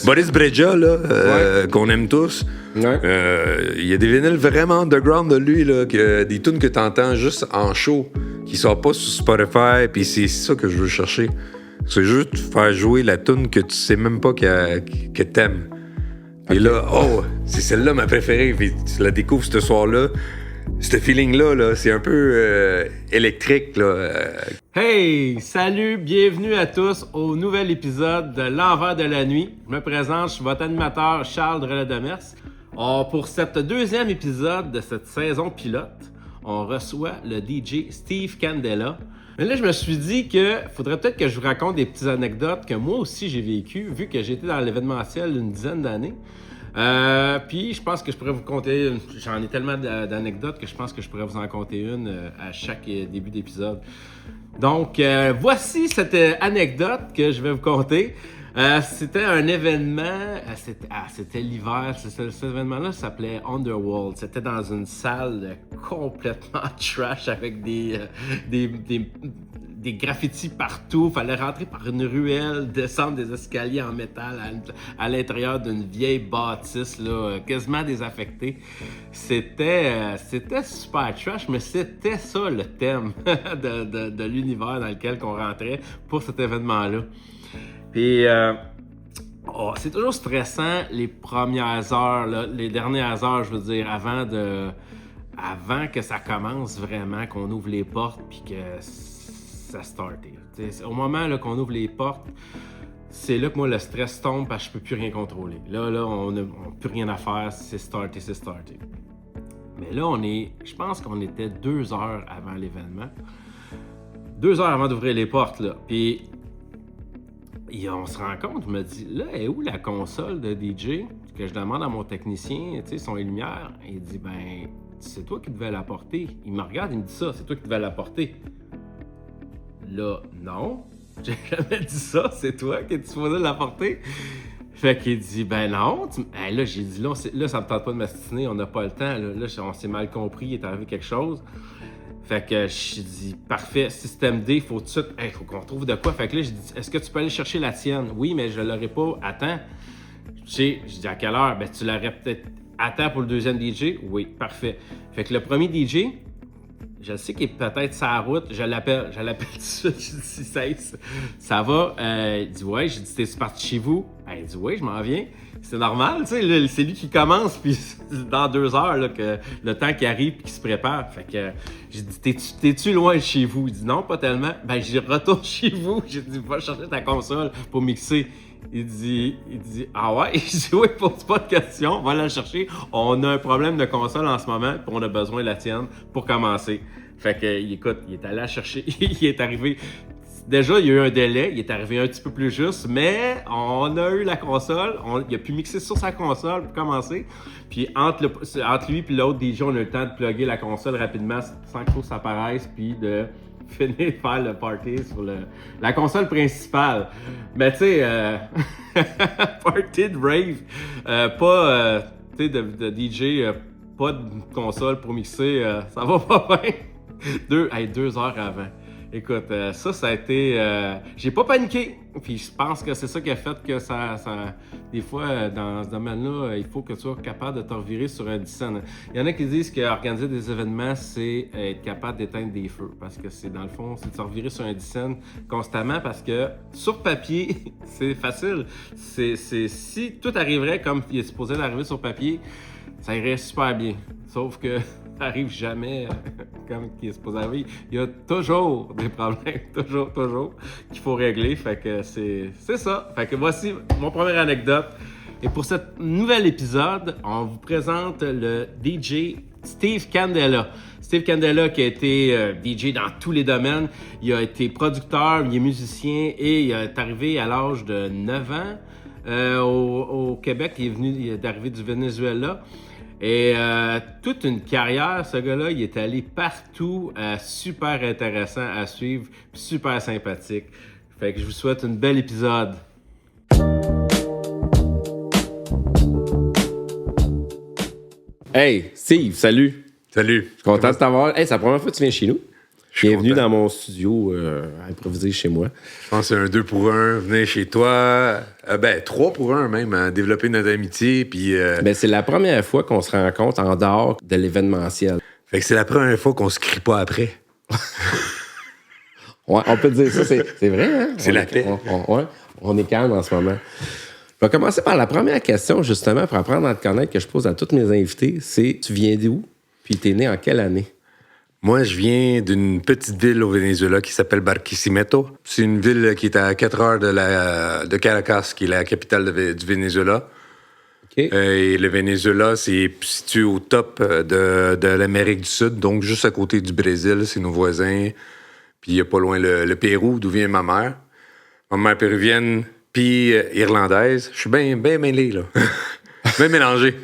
Boris Brejcha, là, qu'on aime tous, Ouais. il y a des vinyles vraiment underground de lui, là, des tunes que t'entends juste en show, qui sortent pas sur Spotify, puis c'est ça que je veux chercher. C'est juste faire jouer la tune que tu sais même pas que t'aimes. Et là, c'est celle-là ma préférée, puis tu la découvres ce soir-là. Ce feeling-là, là, c'est un peu électrique, là. Hey! Salut! Bienvenue à tous au nouvel épisode de L'Envers de la nuit. Je me présente, je suis votre animateur Charles Drelet-Demers. Pour cet deuxième épisode de cette saison pilote, on reçoit le DJ Steve Candela. Mais là, je me suis dit que faudrait peut-être que je vous raconte des petites anecdotes que moi aussi j'ai vécues, vu que j'ai été dans l'événementiel une dizaine d'années. Puis je pense que je pourrais vous conter, j'en ai tellement d'anecdotes que je pense que je pourrais vous en conter une à chaque début d'épisode. Donc, voici cette anecdote que je vais vous conter. C'était un événement, c'était l'hiver, cet événement-là s'appelait Underworld. C'était dans une salle complètement trash avec des graffitis partout. Fallait rentrer par une ruelle, descendre des escaliers en métal à l'intérieur d'une vieille bâtisse, là, quasiment désaffectée. C'était super trash, mais c'était ça le thème de l'univers dans lequel on rentrait pour cet événement-là. Puis, c'est toujours stressant les premières heures, là, les dernières heures, je veux dire, avant que ça commence vraiment, qu'on ouvre les portes puis que ça starte. Au moment là, qu'on ouvre les portes, c'est là que moi le stress tombe parce que je peux plus rien contrôler. Là, on n'a plus rien à faire, c'est starté. Mais là, je pense qu'on était 2 heures avant l'événement. 2 heures avant d'ouvrir les portes, là. Puis, on se rend compte, je me dis, là, est où la console de DJ? Que je demande à mon technicien, tu sais, son et lumière. Il dit, ben, c'est toi qui devais l'apporter. Il me regarde, il me dit ça, c'est toi qui devais l'apporter. Là, non, j'ai jamais dit ça, c'est toi qui es supposé l'apporter. Fait qu'il dit, ben non. Là, j'ai dit, là, ça me tente pas de m'astiner, on n'a pas le temps. Là, on s'est mal compris, il est arrivé quelque chose. Fait que j'ai dit, parfait, système D, faut tout de suite, faut qu'on trouve de quoi. Fait que là, j'ai dit, est-ce que tu peux aller chercher la tienne? Oui, mais je l'aurai pas à temps. J'ai dit, à quelle heure? Ben, tu l'aurais peut-être à temps pour le deuxième DJ? Oui, parfait. Fait que le premier DJ, je sais qu'il est peut-être sur la route, je l'appelle tout de suite, je dis, ça va? Il dit, ouais, j'ai dit, t'es parti chez vous? Il dit, oui, je m'en viens. C'est normal, tu sais, c'est lui qui commence, puis dans 2 heures, là, que le temps qui arrive et qu'il se prépare. Fait que j'ai dit, t'es-tu loin de chez vous? Il dit, non, pas tellement. Ben, j'ai retourne chez vous. J'ai dit, va chercher ta console pour mixer. Il dit, ah ouais? Il dit, oui, pose pas de questions, va la chercher. On a un problème de console en ce moment, puis on a besoin de la tienne pour commencer. Fait que, écoute, il est allé la chercher, il est arrivé. Déjà, il y a eu un délai, il est arrivé un petit peu plus juste, mais on a eu la console, il a pu mixer sur sa console pour commencer. Puis entre lui et l'autre DJ, on a eu le temps de plugger la console rapidement sans que ça apparaisse, puis de finir de faire le party sur la console principale. Mais tu sais, party de rave, pas tu sais, de DJ, pas de console pour mixer, ça va pas bien. 2 heures avant. Écoute, ça a été... j'ai pas paniqué, puis je pense que c'est ça qui a fait que ça des fois, dans ce domaine-là, il faut que tu sois capable de te revirer sur un dissonant. Il y en a qui disent qu'organiser des événements, c'est être capable d'éteindre des feux, parce que c'est, dans le fond, c'est de se revirer sur un dissonant constamment, parce que sur papier, c'est facile. Si tout arriverait comme il est supposé d'arriver sur papier, ça irait super bien. Sauf que ça n'arrive jamais comme il est supposé arriver. Il y a toujours des problèmes, toujours, qu'il faut régler. Fait que c'est ça. Fait que voici mon première anecdote. Et pour ce nouvel épisode, on vous présente le DJ Steve Candela. Steve Candela qui a été DJ dans tous les domaines. Il a été producteur, il est musicien et il est arrivé à l'âge de 9 ans au Québec. Il est arrivé du Venezuela. Et toute une carrière, ce gars-là, il est allé partout, super intéressant à suivre, super sympathique. Fait que je vous souhaite un bel épisode. Hey, Steve, salut! Salut! Content de t'avoir. Hey, c'est la première fois que tu viens chez nous? suis Bienvenue content. dans mon studio improvisé chez moi. Je pense que c'est un 2 pour 1. Venez chez toi. 3 pour 1 même, hein, développer notre amitié. Puis, Ben, c'est la première fois qu'on se rencontre en dehors de l'événementiel. fait que c'est la première fois qu'on se crie pas après. Ouais, on peut dire ça, c'est vrai, hein? C'est la paix. On est calme en ce moment. Je vais commencer par la première question, justement, pour apprendre à te connaître, que je pose à tous mes invités. C'est, tu viens d'où? Puis t'es né en quelle année? Moi, je viens d'une petite ville au Venezuela qui s'appelle Barquisimeto. C'est une ville qui est à 4 heures de Caracas, qui est la capitale du Venezuela. OK. Et le Venezuela, c'est situé au top de l'Amérique du Sud, donc juste à côté du Brésil, c'est nos voisins. Puis il n'y a pas loin le Pérou, d'où vient ma mère. Ma mère péruvienne, puis irlandaise. Je suis bien mêlé, là. Bien mélangé.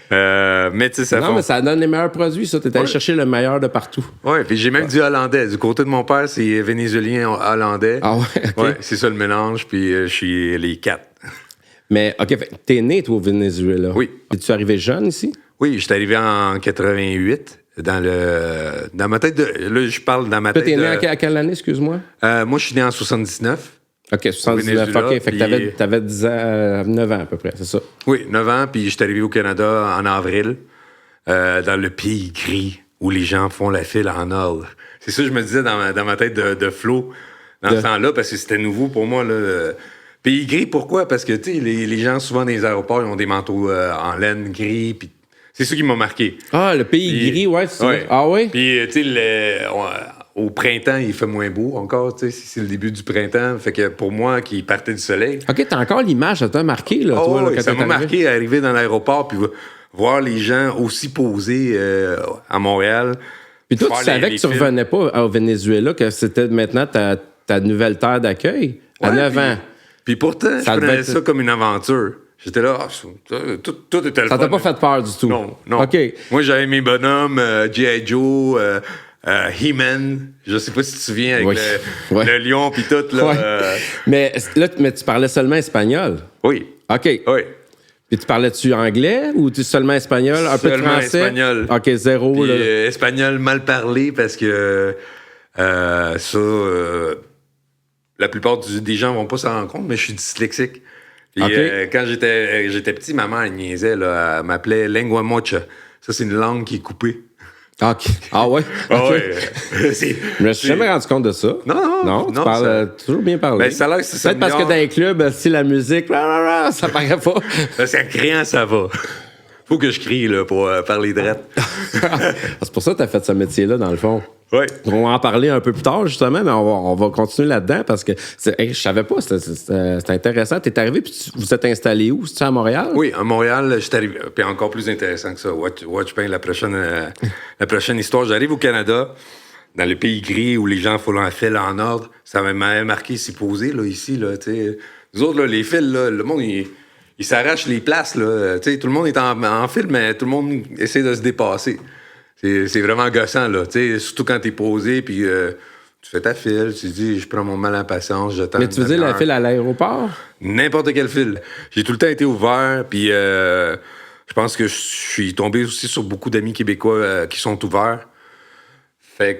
Mais tu sais, ça Non, mais ça donne les meilleurs produits, ça. T'es allé chercher le meilleur de partout. Ouais, puis j'ai même du hollandais. Du côté de mon père, c'est vénézuélien hollandais. Ah ouais, OK. Ouais, c'est ça le mélange, puis je suis les 4. Mais, OK, fait, t'es né, toi, au Venezuela. Oui. Es-tu arrivé jeune ici? Oui, je suis arrivé en 88. Dans ma tête là, je parle dans ma Toi, tête t'es né à quelle année, excuse-moi? moi, je suis né en 79. OK, 79. Venezuela, OK, fait que puis- t'avais 10 ans, 9 ans à peu près, c'est ça. Oui, 9 ans, puis je suis arrivé au Canada en avril, dans le pays gris, où les gens font la file en ordre. C'est ça que je me disais dans ma tête de flow, dans ce temps-là, parce que c'était nouveau pour moi, là. Pays gris, pourquoi? Parce que, tu sais, les gens, souvent, dans les aéroports, ils ont des manteaux en laine gris, puis c'est ça qui m'a marqué. Ah, le pays Puis- gris, ouais, c'est ouais. ça. Ah oui? Puis, tu sais, au printemps, il fait moins beau encore, tu sais, c'est le début du printemps. Fait que pour moi, qui partait du soleil, OK, t'as encore l'image, ça t'a marqué, là, toi, là, oui, quand ça t'es m'a arrivé? marqué arriver dans l'aéroport, puis voir les gens aussi posés à Montréal. Puis toi, faire tu savais les que tu files. revenais pas au Venezuela, que c'était maintenant ta nouvelle terre d'accueil, à Ouais, 9 puis- ans. Puis pourtant, Ça je devait prenais être- ça comme une aventure. J'étais là, tout était le Ça fun. t'a pas fait peur du tout? Non, non. OK. Moi, j'avais mes bonhommes, G.I. Joe, He-Man. Je sais pas si tu te souviens, avec Oui. Ouais. le lion puis tout. Là, Ouais. Mais là, tu parlais seulement espagnol. Oui, OK. oui. Puis tu parlais-tu anglais ou tu seulement espagnol, un peu de Seulement français? espagnol. OK, zéro. Puis, là. espagnol mal parlé parce que la plupart des gens vont pas s'en rendre compte, mais je suis dyslexique. Puis, OK. quand j'étais petit, ma mère elle niaisait, là, elle m'appelait lengua mocha. Ça, c'est une langue qui est coupée. OK. Ah ouais? Ah OK. ouais. C'est- Je me suis jamais rendu compte de ça. Non, tu non, parles toujours bien parlé. Ben, ça a l'air que ça Peut-être parce que s'améliore. dans les clubs, si la musique, ça paraît pas. Parce qu'en criant, ça va. Faut que je crie là, pour parler drette. C'est pour ça que tu as fait ce métier-là, dans le fond. Oui. On va en parler un peu plus tard, justement, mais on va continuer là-dedans parce que je savais pas, c'était intéressant. Tu es arrivé, puis vous êtes installé où? C'est-tu à Montréal? Oui, à Montréal, je suis arrivé. Puis encore plus intéressant que ça. Watch bien la prochaine histoire. J'arrive au Canada, dans le pays gris où les gens font la file en ordre. Ça m'avait marqué s'y poser, là, ici, là, tu sais. Nous autres, là, les files, là, le monde, il s'arrache les places, là. Tu sais, tout le monde est en file, mais tout le monde essaie de se dépasser. C'est vraiment gossant, là. Tu sais, surtout quand t'es posé, puis tu fais ta file, tu te dis, je prends mon mal en patience, j'attends. Mais tu veux dire la file à l'aéroport? N'importe quel fil. J'ai tout le temps été ouvert, puis je pense que je suis tombé aussi sur beaucoup d'amis québécois qui sont ouverts. Fait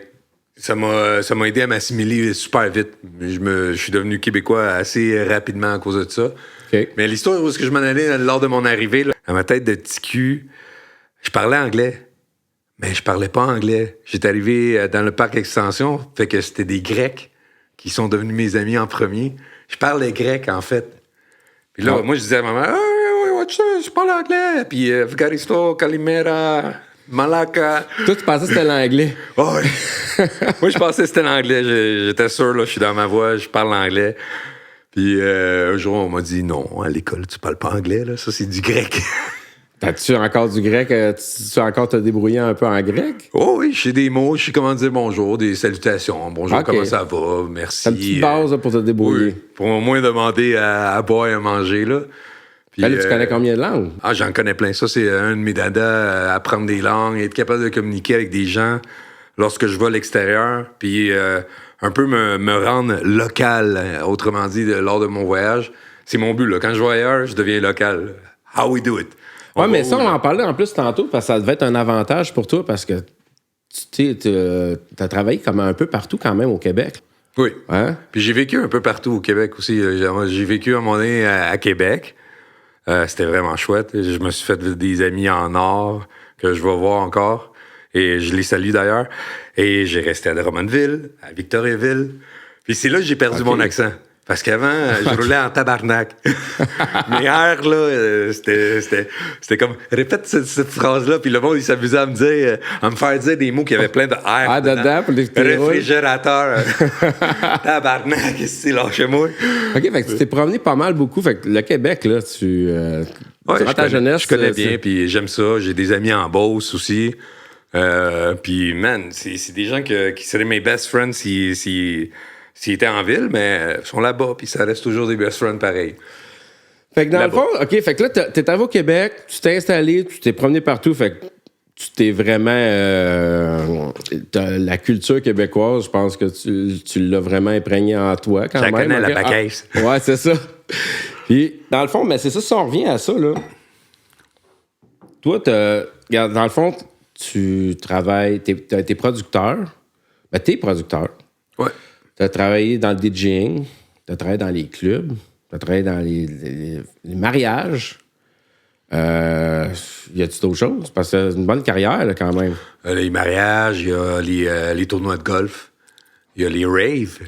que ça m'a aidé à m'assimiler super vite. Je suis devenu québécois assez rapidement à cause de ça. OK. Mais l'histoire où est-ce que je m'en allais lors de mon arrivée, là, à ma tête de petit cul, je parlais anglais. Mais je parlais pas anglais. J'étais arrivé dans le parc extension, fait que c'était des Grecs qui sont devenus mes amis en premier. Je parlais grec, en fait. Puis là, Oh. moi, je disais à ma mère, « watch ça, je parle anglais. » Puis, « Vigaristo, Calimera, Malaka. » Toi, tu pensais que c'était l'anglais. Oh, ouais. Moi, je pensais que c'était l'anglais. J'étais sûr, là, je suis dans ma voix, je parle anglais. Puis, un jour, on m'a dit, « Non, à l'école, tu parles pas anglais, là. Ça, c'est du grec. » T'as-tu encore du grec? Tu sais encore te débrouiller un peu en grec? Oh oui, je sais des mots, je sais comment dire bonjour, des salutations. Bonjour, Ok. comment ça va? Merci. T'as une petite base là, pour te débrouiller. Oui, pour au moins demander à boire et à manger, là. Puis, Ben là, tu connais combien de langues? Ah, j'en connais plein. Ça, c'est un de mes dadas, apprendre des langues, être capable de communiquer avec des gens lorsque je vais à l'extérieur, puis un peu me rendre local, autrement dit, lors de mon voyage. C'est mon but, là. Quand je vais ailleurs, je deviens local. How we do it. Ouais, mais va ça, où, on là? en parlait en plus tantôt parce que ça devait être un avantage pour toi parce que tu as travaillé comme un peu partout quand même au Québec. Oui. Hein? Puis j'ai vécu un peu partout au Québec aussi. J'ai vécu à un moment donné à Québec. C'était vraiment chouette. Je me suis fait des amis en or que je vais voir encore. Et je les salue d'ailleurs. Et j'ai resté à Drummondville, à Victoriaville. Puis c'est là que j'ai perdu mon accent. Parce qu'avant, je roulais en tabarnak. Mes airs, là, c'était comme... Répète cette phrase-là, puis le monde, il s'amusait à me faire dire des mots qui avaient plein de airs. Ah, dedans, pour les petits réfrigérateur. Tabarnak, c'est lâchez-moi. OK, fait que tu t'es promené pas mal beaucoup. Fait que le Québec, là, durant ta jeunesse... Je connais bien, puis j'aime ça. J'ai des amis en Beauce aussi. Puis, man, c'est des gens qui seraient mes best friends s'ils étaient en ville, mais ils sont là-bas, puis ça reste toujours des best friends pareils. Fait que dans là-bas. le fond, OK, fait que là, t'es arrivé au Québec, tu t'es installé, tu t'es promené partout, fait que tu t'es vraiment... la culture québécoise, je pense que tu l'as vraiment imprégné en toi, quand même. Je la connais, okay? la bacaisse. Ouais, c'est ça. Puis, dans le fond, mais c'est ça, si on revient à ça, là. Toi, regarde, dans le fond, tu travailles, t'es producteur. Ben, t'es producteur. Ouais. Tu as travaillé dans le DJing, tu as travaillé dans les clubs, tu as travaillé dans les mariages. Y a-tu d'autres choses? Parce que c'est une bonne carrière, là, quand même. Les mariages, il y a les tournois de golf, il y a les raves.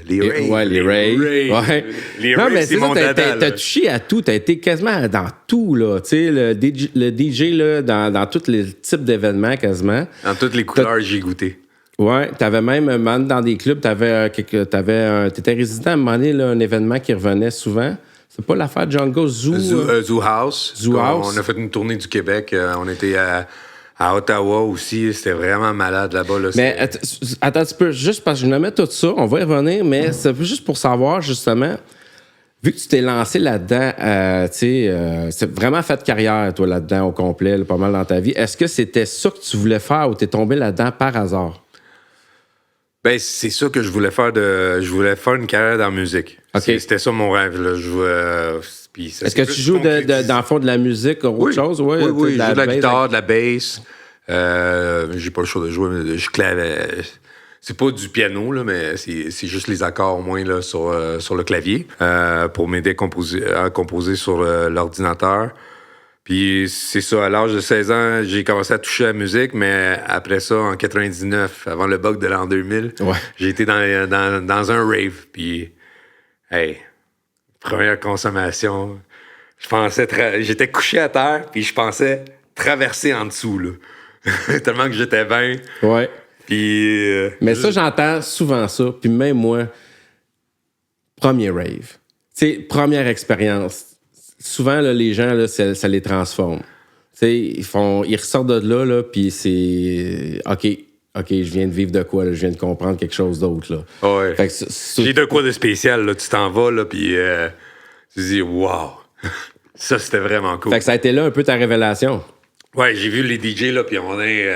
Ouais, les raves. Ouais. Les non, raves, mais c'est mon dada. T'as touché à tout. T'as été quasiment dans tout, là. Tu sais, le DJ, là, dans tous les types d'événements, quasiment. Dans toutes les couleurs, j'ai goûté. Ouais, t'avais même, dans des clubs, t'étais résident à un moment donné, là, un événement qui revenait souvent. C'est pas l'affaire Django Zoo House. Zoo House. On a fait une tournée du Québec. On était à Ottawa aussi. C'était vraiment malade là-bas. Là, mais attends un petit peu, juste parce que je me mets tout ça, on va y revenir, mais c'est juste pour savoir, justement, vu que tu t'es lancé là-dedans, c'est vraiment fait de carrière, toi, là-dedans, au complet, là, pas mal dans ta vie. Est-ce que c'était ça que tu voulais faire ou t'es tombé là-dedans par hasard? Ben, c'est ça que je voulais faire. Je voulais faire une carrière dans la musique. Okay. C'était ça mon rêve. Là. Est-ce que tu joues dans le fond de la musique ou autre chose? Ouais, oui, je joue de la guitare, de la bass. J'ai pas le choix de jouer, mais je clavais. C'est pas du piano, là, mais c'est juste les accords au moins là, sur le clavier pour m'aider à composer sur l'ordinateur. Puis c'est ça, à l'âge de 16 ans, j'ai commencé à toucher à la musique, mais après ça, en 99, avant le bug de l'an 2000, j'ai été dans un rave. Puis, hey, première consommation, j'étais couché à terre, puis je pensais traverser en dessous, là. Tellement que j'étais bien. Ouais. Puis... mais ça, j'entends souvent ça. Puis même moi, premier rave. Tu sais, première expérience. Souvent, là, les gens, là, ça les transforme. Ils ressortent de là, puis c'est... OK, je viens de vivre de quoi, là? Je viens de comprendre quelque chose d'autre, là. Ouais. Fait que j'ai de quoi de spécial, là. Tu t'en vas, là, puis tu te dis, wow! Ça, c'était vraiment cool. Fait que ça a été là un peu ta révélation. Ouais, j'ai vu les DJ, là, puis à un moment donné,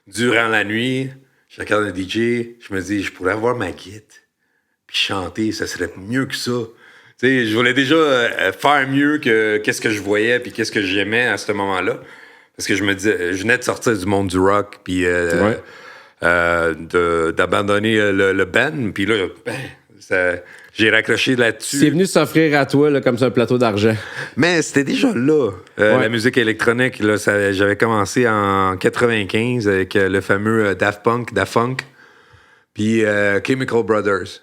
durant la nuit, je regarde un DJ, je me dis, je pourrais avoir ma guitare, puis chanter, ça serait mieux que ça. Tu sais, je voulais déjà faire mieux que qu'est-ce que je voyais puis qu'est-ce que j'aimais à ce moment-là. Parce que je me disais, je venais de sortir du monde du rock puis d'abandonner le band. Puis là, j'ai raccroché là-dessus. C'est venu s'offrir à toi là, comme ça un plateau d'argent. Mais c'était déjà là. La musique électronique, là, j'avais commencé en 95 avec le fameux Daft Punk. Puis Chemical Brothers.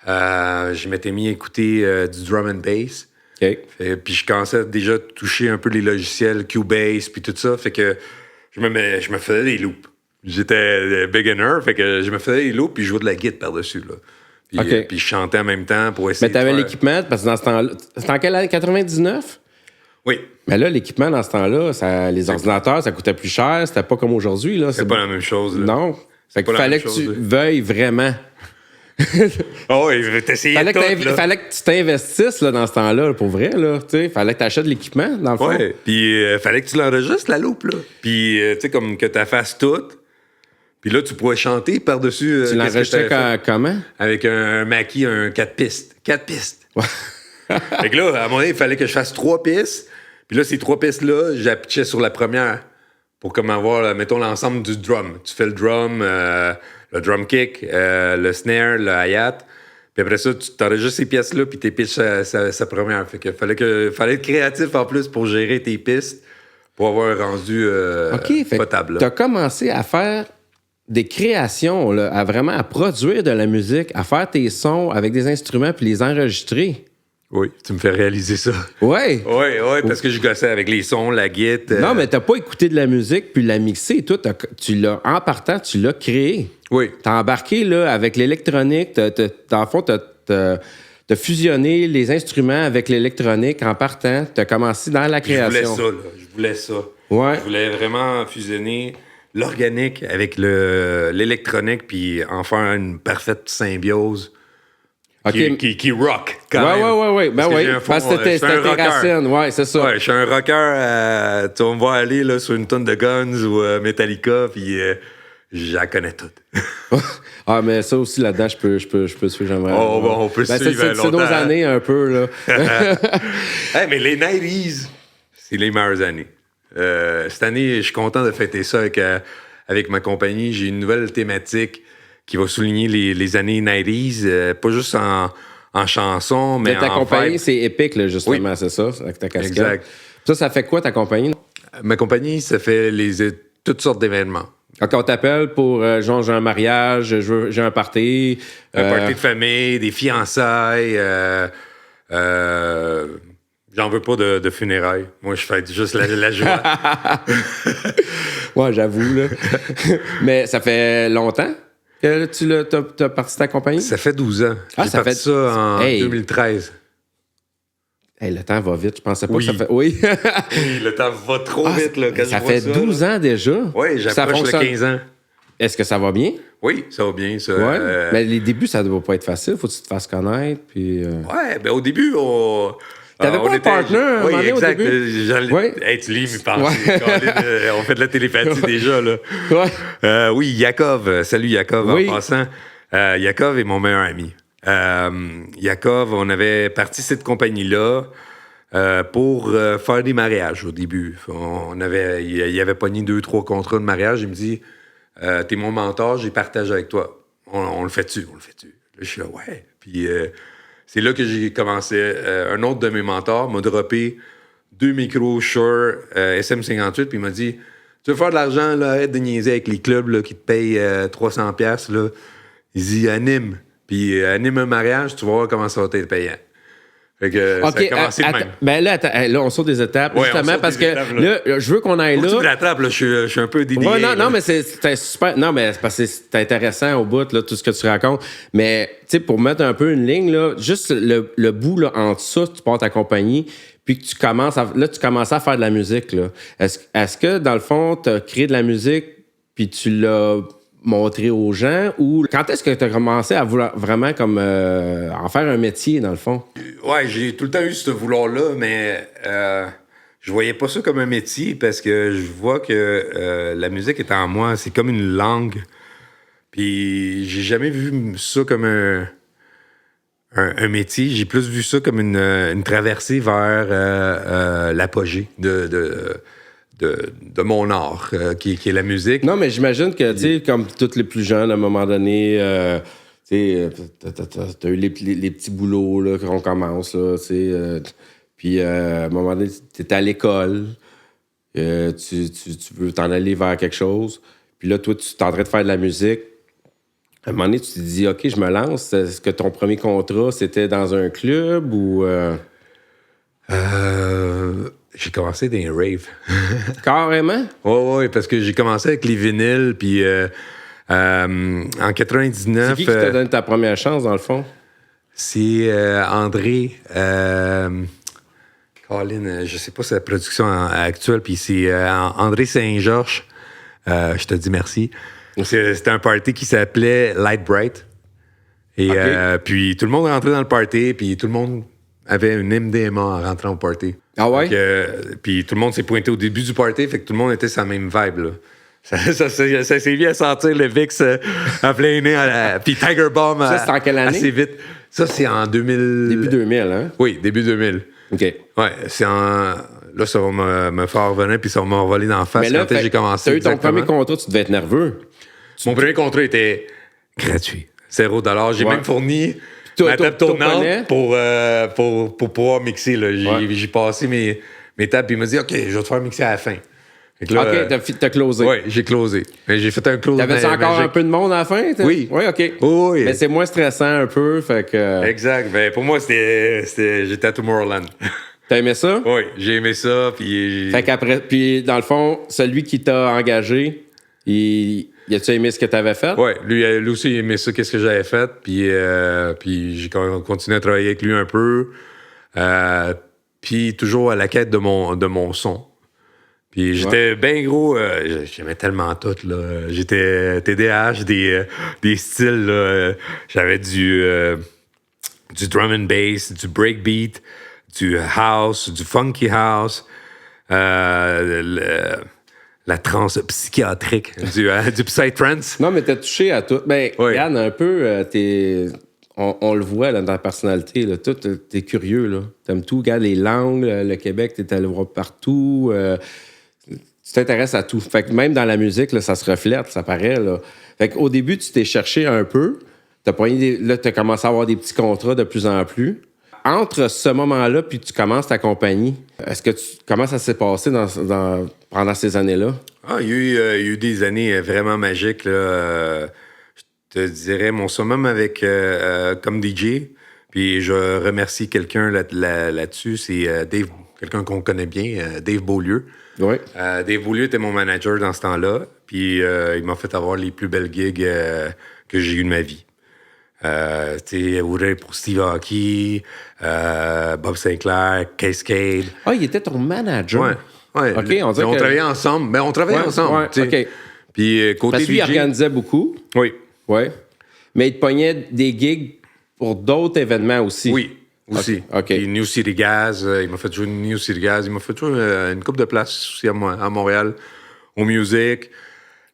Je m'étais mis à écouter du drum and bass. Okay. Puis je commençais déjà à toucher un peu les logiciels Cubase puis tout ça. Fait que je me faisais des loops. J'étais beginner, fait que je me faisais des loops puis je jouais de la guitare par-dessus. Là. Puis je chantais en même temps pour essayer. Mais t'avais l'équipement, parce que dans ce temps-là... C'était en quelle année? 99? Oui. Mais là, l'équipement dans ce temps-là, les ordinateurs, ça coûtait plus cher. C'était pas comme aujourd'hui. Là. C'est pas la même chose. Là. Non. Fait qu'il fallait que tu veuilles vraiment... Oh, t'essayais fallait que tu t'investisses là, dans ce temps-là, pour vrai. Là, fallait que tu achètes l'équipement, dans le fond. Ouais, puis fallait que tu l'enregistres, la loupe. Là. Puis, tu sais, comme que tu fasses tout. Puis là, tu pourrais chanter par-dessus. Tu l'enregistrais comment? Avec un Mackie, un 4 pistes. 4 pistes. Ouais. Fait que là, à un moment donné, il fallait que je fasse 3 pistes. Puis là, ces 3 pistes-là, j'appuchais sur la première pour comme avoir, mettons, l'ensemble du drum. Tu fais le drum kick, le snare, le hi-hat. Puis après ça, tu t'enregistres ces pièces-là, puis t'es pitches sa première. Fait que fallait être créatif en plus pour gérer tes pistes, pour avoir un rendu potable. Tu as commencé à faire des créations, là, à produire de la musique, à faire tes sons avec des instruments, puis les enregistrer. Oui, tu me fais réaliser ça. Ouais. Oui, parce que je gossais avec les sons, la guitare. Non, mais t'as pas écouté de la musique puis la mixer. Toi, en partant, tu l'as créé. Oui. T'as embarqué là, avec l'électronique. Dans le fond, t'as fusionné les instruments avec l'électronique en partant. T'as commencé dans la création. Je voulais ça. Ouais. Je voulais vraiment fusionner l'organique avec l'électronique puis en faire une parfaite symbiose. Okay. Qui rock, quand même. Ouais. Ben oui, parce que c'était tes racines. Ouais, c'est ça. Ouais, je suis un rocker. Tu vas me voir aller là, sur une tonne de Guns ou Metallica, puis j'en connais toutes. Ah, mais ça aussi, là-dedans, je peux suivre, j'aimerais. Oh, bon, on peut suivre longtemps. C'est nos années, un peu, là. Hey, mais les 90s, c'est les meilleures années. Cette année, je suis content de fêter ça avec ma compagnie. J'ai une nouvelle thématique qui va souligner les années 90s, pas juste en chanson, mais ta en compagnie, vibe. c'est épique, là, justement, Oui. c'est ça, avec ta casquette. Exact. Ça fait quoi, ta compagnie? Ma compagnie, ça fait toutes sortes d'événements. Quand on t'appelle pour, genre, j'ai un mariage, j'ai un party. Un party de famille, des fiançailles. J'en veux pas de funérailles. Moi, je fais juste la joie. Ouais, j'avoue, là. Mais ça fait longtemps que t'as parti ta compagnie? Ça fait 12 ans. Ah, J'ai ça parti fait ça en 2013. Hey, le temps va vite. Je pensais pas Oui. que ça fait... Oui. Oui, le temps va trop vite là, quand ça je vois fait 12 ans déjà. Oui, j'approche le 15 ans. Est-ce que ça va bien? Oui, ça va bien, ça. Ouais. Mais les débuts, ça ne doit pas être facile. Faut que tu te fasses connaître. Puis, Ouais, ben au début, T'avais pas un partner un moment donné, au exact. début? Ouais. Hey, tu lis mes pensées. Colin, on fait de la télépathie déjà, là. Ouais. Oui, Yakov. Salut, Yakov, Oui. en passant. Yakov est mon meilleur ami. Yakov, on avait parti cette compagnie-là pour faire des mariages au début. Il avait pogné 2-3 contrats de mariage. Il me dit, t'es mon mentor, j'ai partagé avec toi. On le fait-tu? Là, je suis là, ouais. Puis c'est là que j'ai commencé. Un autre de mes mentors m'a droppé 2 micros Shure SM58, puis il m'a dit, tu veux faire de l'argent, là, arrête de niaiser avec les clubs là, qui te payent 300$. Là. Il dit, anime. Puis anime un mariage, tu vas voir comment ça va être payant. Fait que ça a commencé de même. Ben là, on sort des étapes, Ouais, justement, parce que étapes, là, je veux qu'on aille là. Tu me rattrapes, là, je suis un peu dénigré. Ouais, non, mais c'est super. Non, mais c'est parce que c'est intéressant au bout, là, tout ce que tu racontes. Mais, tu sais, pour mettre un peu une ligne, là, juste le bout, là, entre ça, tu pars ta compagnie, puis que tu commences à faire de la musique, là. Est-ce que, dans le fond, tu as créé de la musique, puis tu l'as montré aux gens, ou quand est-ce que tu as commencé à vouloir vraiment comme en faire un métier, dans le fond? Ouais, j'ai tout le temps eu ce vouloir-là, mais je voyais pas ça comme un métier parce que je vois que la musique est en moi. C'est comme une langue. Puis j'ai jamais vu ça comme un métier. J'ai plus vu ça comme une traversée vers l'apogée de mon art, qui est la musique. Non, mais j'imagine que, tu sais, comme tous les plus jeunes, à un moment donné, tu sais, t'as eu les petits boulots, là, qu'on commence, là, tu sais. Puis, à un moment donné, t'es à l'école, tu veux t'en aller vers quelque chose. Puis là, toi, tu t'es en train de faire de la musique. À un moment donné, tu te dis, OK, je me lance. Est-ce que ton premier contrat, c'était dans un club ou... J'ai commencé dans les raves. Carrément? Oui, parce que j'ai commencé avec les vinyles, puis en 99... C'est qui te donne ta première chance, dans le fond? C'est André... Colin, je sais pas sa production actuelle, puis c'est André Saint-Georges. Je te dis merci. C'était un party qui s'appelait Light Bright. Et okay. Puis tout le monde rentrait dans le party, puis tout le monde avait une MDMA en rentrant au party. Ah ouais? Puis tout le monde s'est pointé au début du party, fait que tout le monde était sur la même vibe, là. Ça s'est bien sentir le VIX à plein nez, puis Tiger Bomb ça, c'est en quelle année? Assez vite. Ça, c'est en 2000... Début 2000, hein? Oui, début 2000. OK. Ouais, c'est en... là, ça va me faire revenir puis ça va m'envoler d'en face. Mais là, quand j'ai commencé. t'as eu ton exactement. premier contrat, tu devais être nerveux. Mon premier contrat était gratuit. $0. J'ai Ouais. même fourni Toi, ma table toi, tournante pour pouvoir mixer. Là. Ouais. J'ai passé mes tables puis il m'a dit OK, je vais te faire mixer à la fin. Fait que là, OK, t'as closé. Oui, j'ai closé. Mais j'ai fait un close. T'avais-tu encore magique. un peu de monde à la fin? Oui. Oui, OK. Oh, oui. Mais c'est moins stressant un peu, fait que... Exact. Ben, pour moi, j'étais à Tomorrowland. T'as aimé ça? Oui, j'ai aimé ça. Puis Fait qu'après... Puis, dans le fond, celui qui t'a engagé, il a-tu aimé ce que t'avais fait? ouais, lui aussi, il aimait ça, qu'est-ce que j'avais fait. Puis j'ai continué à travailler avec lui un peu. Puis toujours à la quête de mon son. Puis j'étais bien gros, j'aimais tellement tout, là. J'étais TDAH des styles, là. J'avais du drum and bass, du breakbeat, du house, du funky house, la trance psychiatrique, du psytrance. Non, mais t'as touché à tout. Ben, Oui. regarde, un peu, on le voit là, dans ta personnalité. Là, tout, t'es curieux. Là. T'aimes tout. Regarde les langues, le Québec, t'es allé voir partout. Tu t'intéresses à tout. Fait que même dans la musique, là, ça se reflète, ça paraît. Là. Fait qu'au début, tu t'es cherché un peu. Là, t'as commencé à avoir des petits contrats de plus en plus. Entre ce moment-là, puis tu commences ta compagnie, comment ça s'est passé pendant ces années-là? Ah, il y a eu des années vraiment magiques, là. Je te dirais, mon summum avec comme DJ, puis je remercie quelqu'un là-dessus, c'est Dave, quelqu'un qu'on connaît bien, Dave Beaulieu. Oui. Dave Beaulieu était mon manager dans ce temps-là, puis il m'a fait avoir les plus belles gigs que j'ai eues de ma vie. Tu sais, ouvrir pour Steve Aoki, Bob Sinclair, Cascade. Ah, il était ton manager? Ouais. OK, on dirait que... travaillait ensemble. Ben, on travaillait ensemble. Ouais, tu sais. OK. Puis côté Parce que lui, il DJ... organisait beaucoup. Oui. Oui. Mais il te pognait des gigs pour d'autres événements aussi. Oui, aussi. OK. Puis New City Gas, il m'a fait jouer New City Gas. Il m'a fait jouer une couple de places aussi à Montréal, au Music.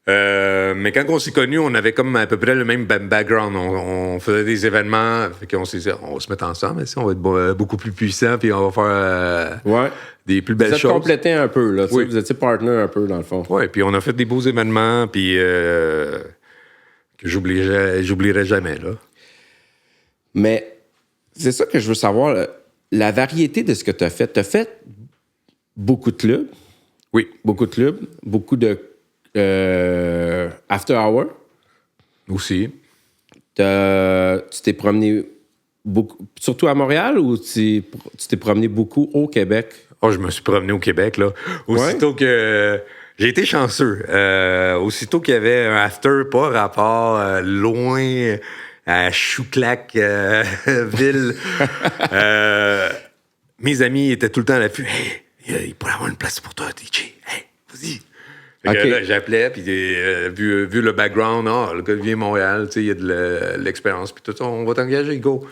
Mais quand on s'est connus, on avait comme à peu près le même background. On faisait des événements. Fait qu'on s'est dit, on va se mettre ensemble. On va être beaucoup plus puissants, puis on va faire des plus belles choses. Vous êtes choses. complété un peu, là. Oui. Vous étiez partner un peu, dans le fond. Oui, puis on a fait des beaux événements, puis que j'oublierai jamais, là. Mais c'est ça que je veux savoir, là. La variété de ce que tu as fait. Tu as fait beaucoup de clubs. Oui. Beaucoup de clubs. Beaucoup de after hour. Aussi. Tu t'es promené beaucoup, surtout à Montréal, ou tu t'es promené beaucoup au Québec? Oh, je me suis promené au Québec, là. Aussitôt que... J'ai été chanceux. Aussitôt qu'il y avait un after, pas rapport, loin à Chouclac, ville, mes amis étaient tout le temps à l'affût. Hey, il pourrait y avoir une place pour toi, DJ. Hey, vas-y. Fait que là, j'appelais, puis vu le background, le gars vient de Montréal, tu sais, il y a de l'expérience, puis tout ça, on va t'engager, go.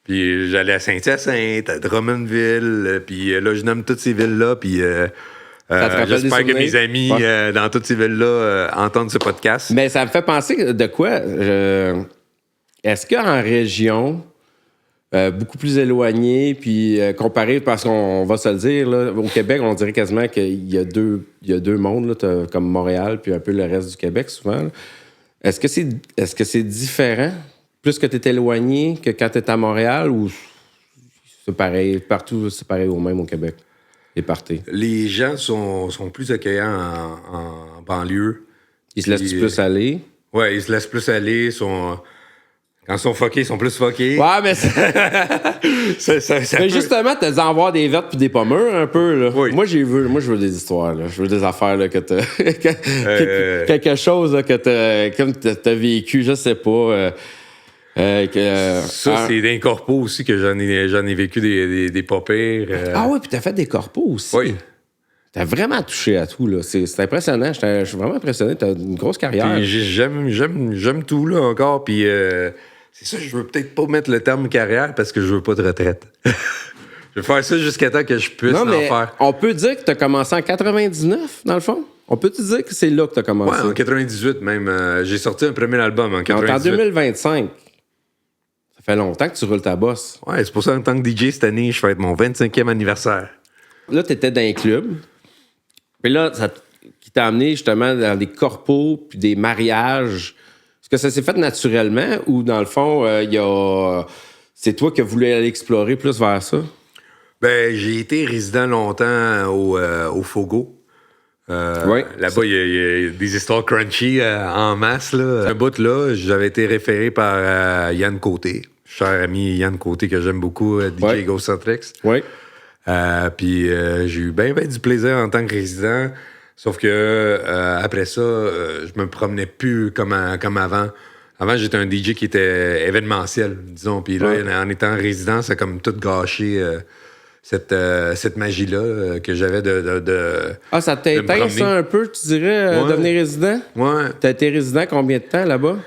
Puis j'allais à Saint-Hyacinthe, à Drummondville, puis là, je nomme toutes ces villes-là, puis j'espère que mes amis dans toutes ces villes-là entendent ce podcast. Mais ça me fait penser de quoi? Est-ce qu'en région, beaucoup plus éloigné, puis comparé, parce qu'on va se le dire, là, au Québec, on dirait quasiment qu'il y a deux mondes, là, comme Montréal, puis un peu le reste du Québec, souvent. Là. Est-ce que c'est différent, plus que tu es éloigné que quand tu es à Montréal, ou c'est pareil, partout, c'est pareil au même au Québec, les parties? Les gens sont plus accueillants en banlieue. Ils se laissent plus aller? Ouais, ils se laissent plus aller, quand ils sont fuckés, ils sont plus fuckés. Ouais, mais mais justement, t'as dû en voir des vertes puis des pommures un peu, là. Oui. Moi, je veux des histoires, là. Je veux des affaires, là, que t'as... quelque chose, là, que t'as vécu, je sais pas. C'est d'un corpo aussi que j'en ai vécu des pas pires. Ah oui, puis t'as fait des corpos aussi. Oui. T'as vraiment touché à tout, là. C'est impressionnant. Je suis vraiment impressionné. T'as une grosse carrière. Puis j'aime tout, là, encore. Puis c'est ça, je veux peut-être pas mettre le terme carrière parce que je veux pas de retraite. Je vais faire ça jusqu'à temps que je puisse en faire. On peut dire que t'as commencé en 99, dans le fond? On peut te dire que c'est là que t'as commencé? Ouais, en 98 même. J'ai sorti un premier album en 98. Donc, en 2025. Ça fait longtemps que tu roules ta bosse. Ouais, c'est pour ça, en tant que DJ, cette année, je fête mon 25e anniversaire. Là, tu étais dans un club. Puis là, qui t'a amené justement dans des corpos puis des mariages. Est-ce que ça s'est fait naturellement ou dans le fond, c'est toi qui as voulu aller explorer plus vers ça? Ben, j'ai été résident longtemps au Fogo. Ouais. Là-bas, il y a des histoires crunchy en masse. Là. Un bout là, j'avais été référé par Yann Côté, cher ami Yann Côté que j'aime beaucoup, DJ Ouais. Ghostcentrix. Oui. Puis j'ai eu bien du plaisir en tant que résident. Sauf que après ça, je me promenais plus comme avant. Avant, j'étais un DJ qui était événementiel, disons. Puis là, en étant résident, ça a comme tout gâché cette magie-là que j'avais de Ah, ça t'a de me éteint promener. ça un peu, tu dirais, Ouais. devenir résident? Ouais. T'as été résident combien de temps là-bas?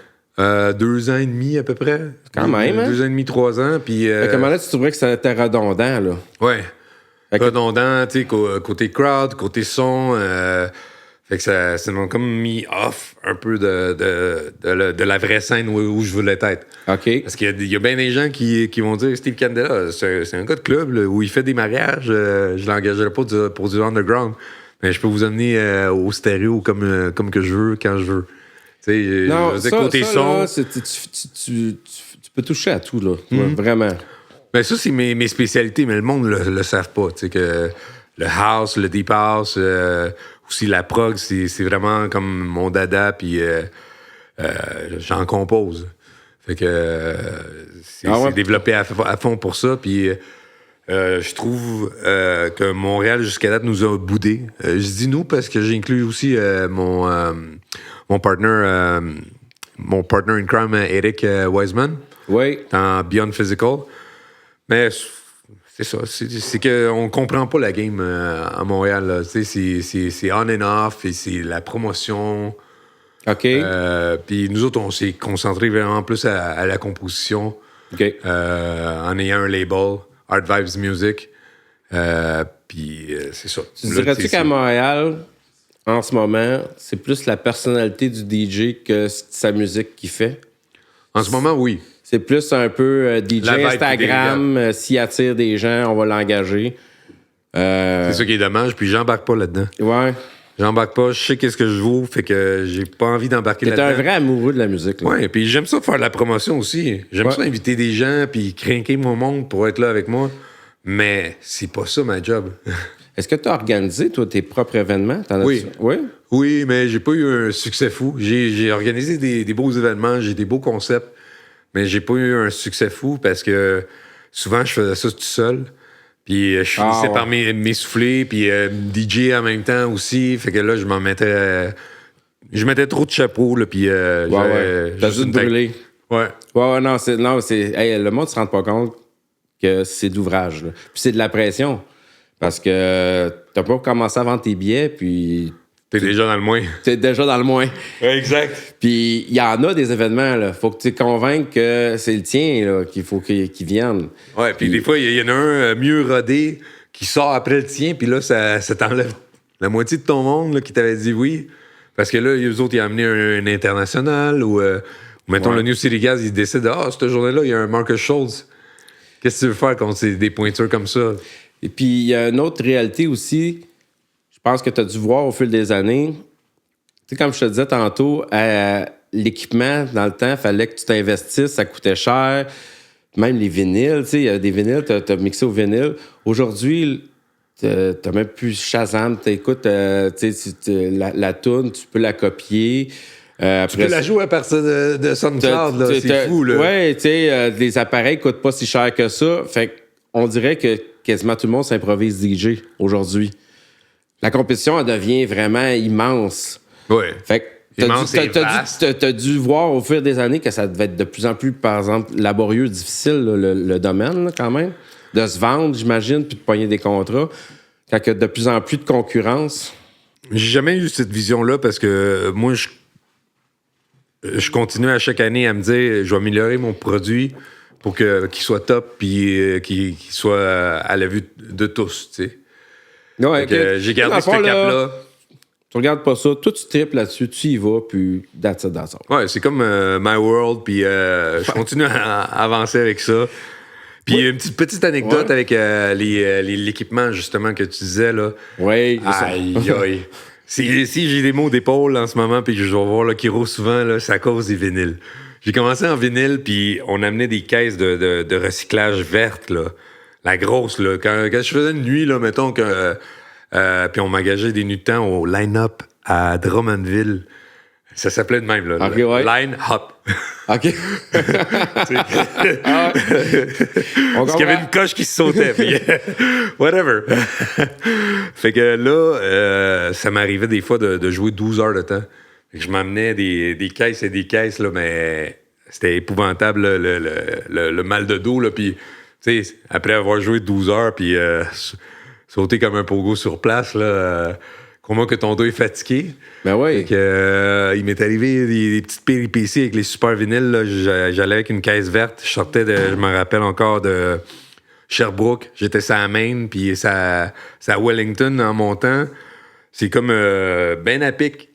2 ans et demi à peu près. Quand même, hein? 2 ans et demi, 3 ans. Puis, Comment là, tu trouverais que ça était redondant, là? ouais. Fait que- Redondant, tu sais, côté crowd, côté son. Fait que ça m'a comme mis off un peu de la vraie scène où je voulais être. OK. Parce qu'il y a bien des gens qui vont dire Steve Candela, c'est un gars de club là, où il fait des mariages. Je l'engagerai pas pour du underground. Mais je peux vous amener au stéréo comme que je veux, quand je veux. Tu sais, Non, je veux dire, ça, côté ça, son. là, tu peux toucher à tout, là. Ouais, vraiment. Ben ça, c'est mes spécialités, mais le monde le savent pas. Tu sais, que le house, le deep house, aussi la prog, c'est vraiment comme mon dada, puis j'en compose. Fait que c'est développé à fond pour ça, puis je trouve que Montréal, jusqu'à date, nous a boudé. Je dis nous parce que j'inclus aussi mon partner in crime, Eric Wiseman, Oui. dans Beyond Physical. Mais c'est ça. C'est qu'on comprend pas la game à Montréal. Là. Tu sais, c'est on and off et c'est la promotion. OK. Puis nous autres, on s'est concentré vraiment plus à la composition OK. en ayant un label, Art Vibes Music. Puis c'est ça. Tu dirais-tu qu'à Montréal, en ce moment, c'est plus la personnalité du DJ que sa musique qu'il fait? En ce moment, oui. C'est plus un peu DJ La vibe Instagram, s'il attire des gens, on va l'engager. C'est ça qui est dommage. Puis j'embarque pas là-dedans. Ouais. J'embarque pas. Je sais qu'est-ce que je vaux. Fait que j'ai pas envie d'embarquer T'es là-dedans. un vrai amoureux de la musique. Là. Ouais, puis j'aime ça faire de la promotion aussi. J'aime Ouais. ça inviter des gens puis craquer mon monde pour être là avec moi. Mais c'est pas ça ma job. Est-ce que tu as organisé, toi, tes propres événements? Oui. Oui? Oui, mais j'ai pas eu un succès fou. J'ai organisé des beaux événements, j'ai des beaux concepts, mais j'ai pas eu un succès fou parce que souvent je faisais ça tout seul. Puis je finissais par m'essouffler, puis DJ en même temps aussi. Fait que là, je mettais trop de chapeaux, là, puis Ouais. T'as dû te brûler. Ouais. Ouais, non, hey, le monde se rend pas compte que c'est d'ouvrage. Là. Puis c'est de la pression. Parce que t'as pas commencé à vendre tes billets, puis T'es déjà dans le moins. t'es déjà dans le moins. Exact. Puis il y en a des événements, là. Faut que tu te convainques que c'est le tien, là, qu'il faut qu'il vienne. Ouais, puis des fois, il y en a un mieux rodé qui sort après le tien, puis là, ça t'enlève la moitié de ton monde là, qui t'avait dit oui. Parce que là, eux autres, ils ont amené un international ou mettons, le New City Gas, ils décident cette journée-là, il y a un Marcus Schultz. Qu'est-ce que tu veux faire contre des pointures comme ça? Et puis, il y a une autre réalité aussi, je pense que tu as dû voir au fil des années. Tu sais, comme je te disais tantôt, l'équipement, dans le temps, il fallait que tu t'investisses, ça coûtait cher. Même les vinyles, tu sais, il y a des vinyles, tu as mixé au vinyle. Aujourd'hui, tu n'as même plus Shazam, tu écoutes la toune, tu peux la copier. Tu peux la jouer à partir de SoundCloud, là, c'est fou, là. Oui, tu sais, les appareils ne coûtent pas si cher que ça. Fait qu'on dirait que quasiment tout le monde s'improvise DJ aujourd'hui. La compétition, elle devient vraiment immense. Oui. Fait que t'as dû voir au fil des années que ça devait être de plus en plus, par exemple, laborieux, difficile, là, le domaine, là, quand même. De se vendre, j'imagine, puis de pogner des contrats. Quand il y a de plus en plus de concurrence. J'ai jamais eu cette vision-là parce que moi, je continue à chaque année à me dire je vais améliorer mon produit pour qu'il soit top puis qu'il soit à la vue de tous, tu sais. Ouais, J'ai gardé ce cap-là. Tu regardes pas ça, toi tu tripes là-dessus, tu y vas, puis that's it. Ouais, c'est comme My World, puis je continue à avancer avec ça. Puis une petite anecdote avec l'équipement, justement, que tu disais, là. Oui, Aïe, aïe. Si j'ai des maux d'épaule en ce moment, puis que je vais voir le chiro souvent, là, c'est à cause des vinyles. J'ai commencé en vinyle, puis on amenait des caisses de recyclage vertes, là. La grosse, là. Quand je faisais une nuit, là, mettons que... puis on m'engageait des nuits de temps au Line-Up à Drummondville. Ça s'appelait de même, là. Okay, ouais. Line-Up. OK. Parce qu'il y avait une coche qui se sautait. Puis, whatever. Fait que là, ça m'arrivait des fois de jouer 12 heures de temps. Fait que je m'amenais des caisses et des caisses, là, mais c'était épouvantable, là, le mal de dos. Là, puis, tu sais, après avoir joué 12 heures, puis sauter comme un pogo sur place, là, comment que ton dos est fatigué. Ben oui. Fait que, il m'est arrivé des petites péripéties avec les super vinyles. Là. J'allais avec une caisse verte. Je me rappelle encore de Sherbrooke. J'étais sur la Main, puis ça Wellington en montant. C'est comme ben à pic.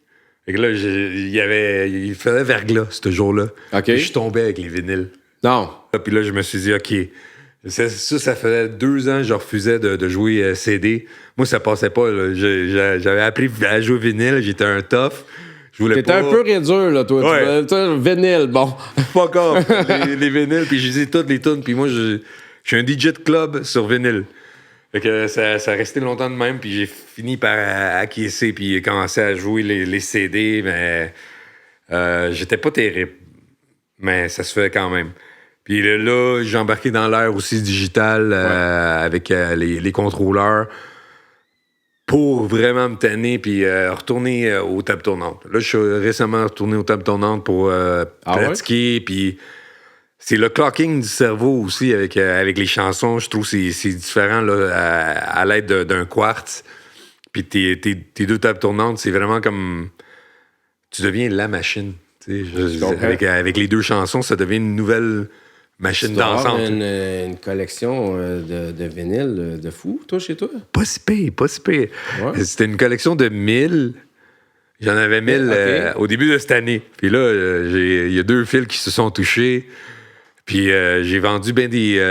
Fait que là, il faisait verglas ce jour-là. OK. Puis je tombais avec les vinyles. Non. Puis là, je me suis dit, OK. Ça faisait 2 ans que je refusais de jouer CD. Moi, ça passait pas. Là. J'avais appris à jouer vinyle. J'étais un tough. Je voulais T'étais un peu réduire, là, toi. Ouais. Tu vinyle, bon. Fuck off. les vinyles. Puis j'ai dit toutes les tunes. Puis moi, je suis un DJ de club sur vinyle. Fait que ça restait longtemps de même. Puis j'ai fini par acquiescer. Puis commencer à jouer les CD. Mais j'étais pas terrible. Mais ça se fait quand même. Puis là, j'ai embarqué dans l'ère aussi digitale avec les contrôleurs pour vraiment me tanner puis retourner aux tables tournantes. Là, je suis récemment retourné aux tables tournantes pour pratiquer. Puis c'est le clocking du cerveau aussi avec les chansons. Je trouve que c'est différent là, à l'aide d'un quartz. Puis tes 2 tables tournantes, c'est vraiment comme... Tu deviens la machine. Avec les 2 chansons, ça devient une nouvelle... machine dansante. Une collection de vinyles de fou, toi, chez toi? Pas si pire. Ouais. C'était une collection de 1000. J'en avais 1000 au début de cette année. Puis là, il y a 2 fils qui se sont touchés. Puis j'ai vendu bien des...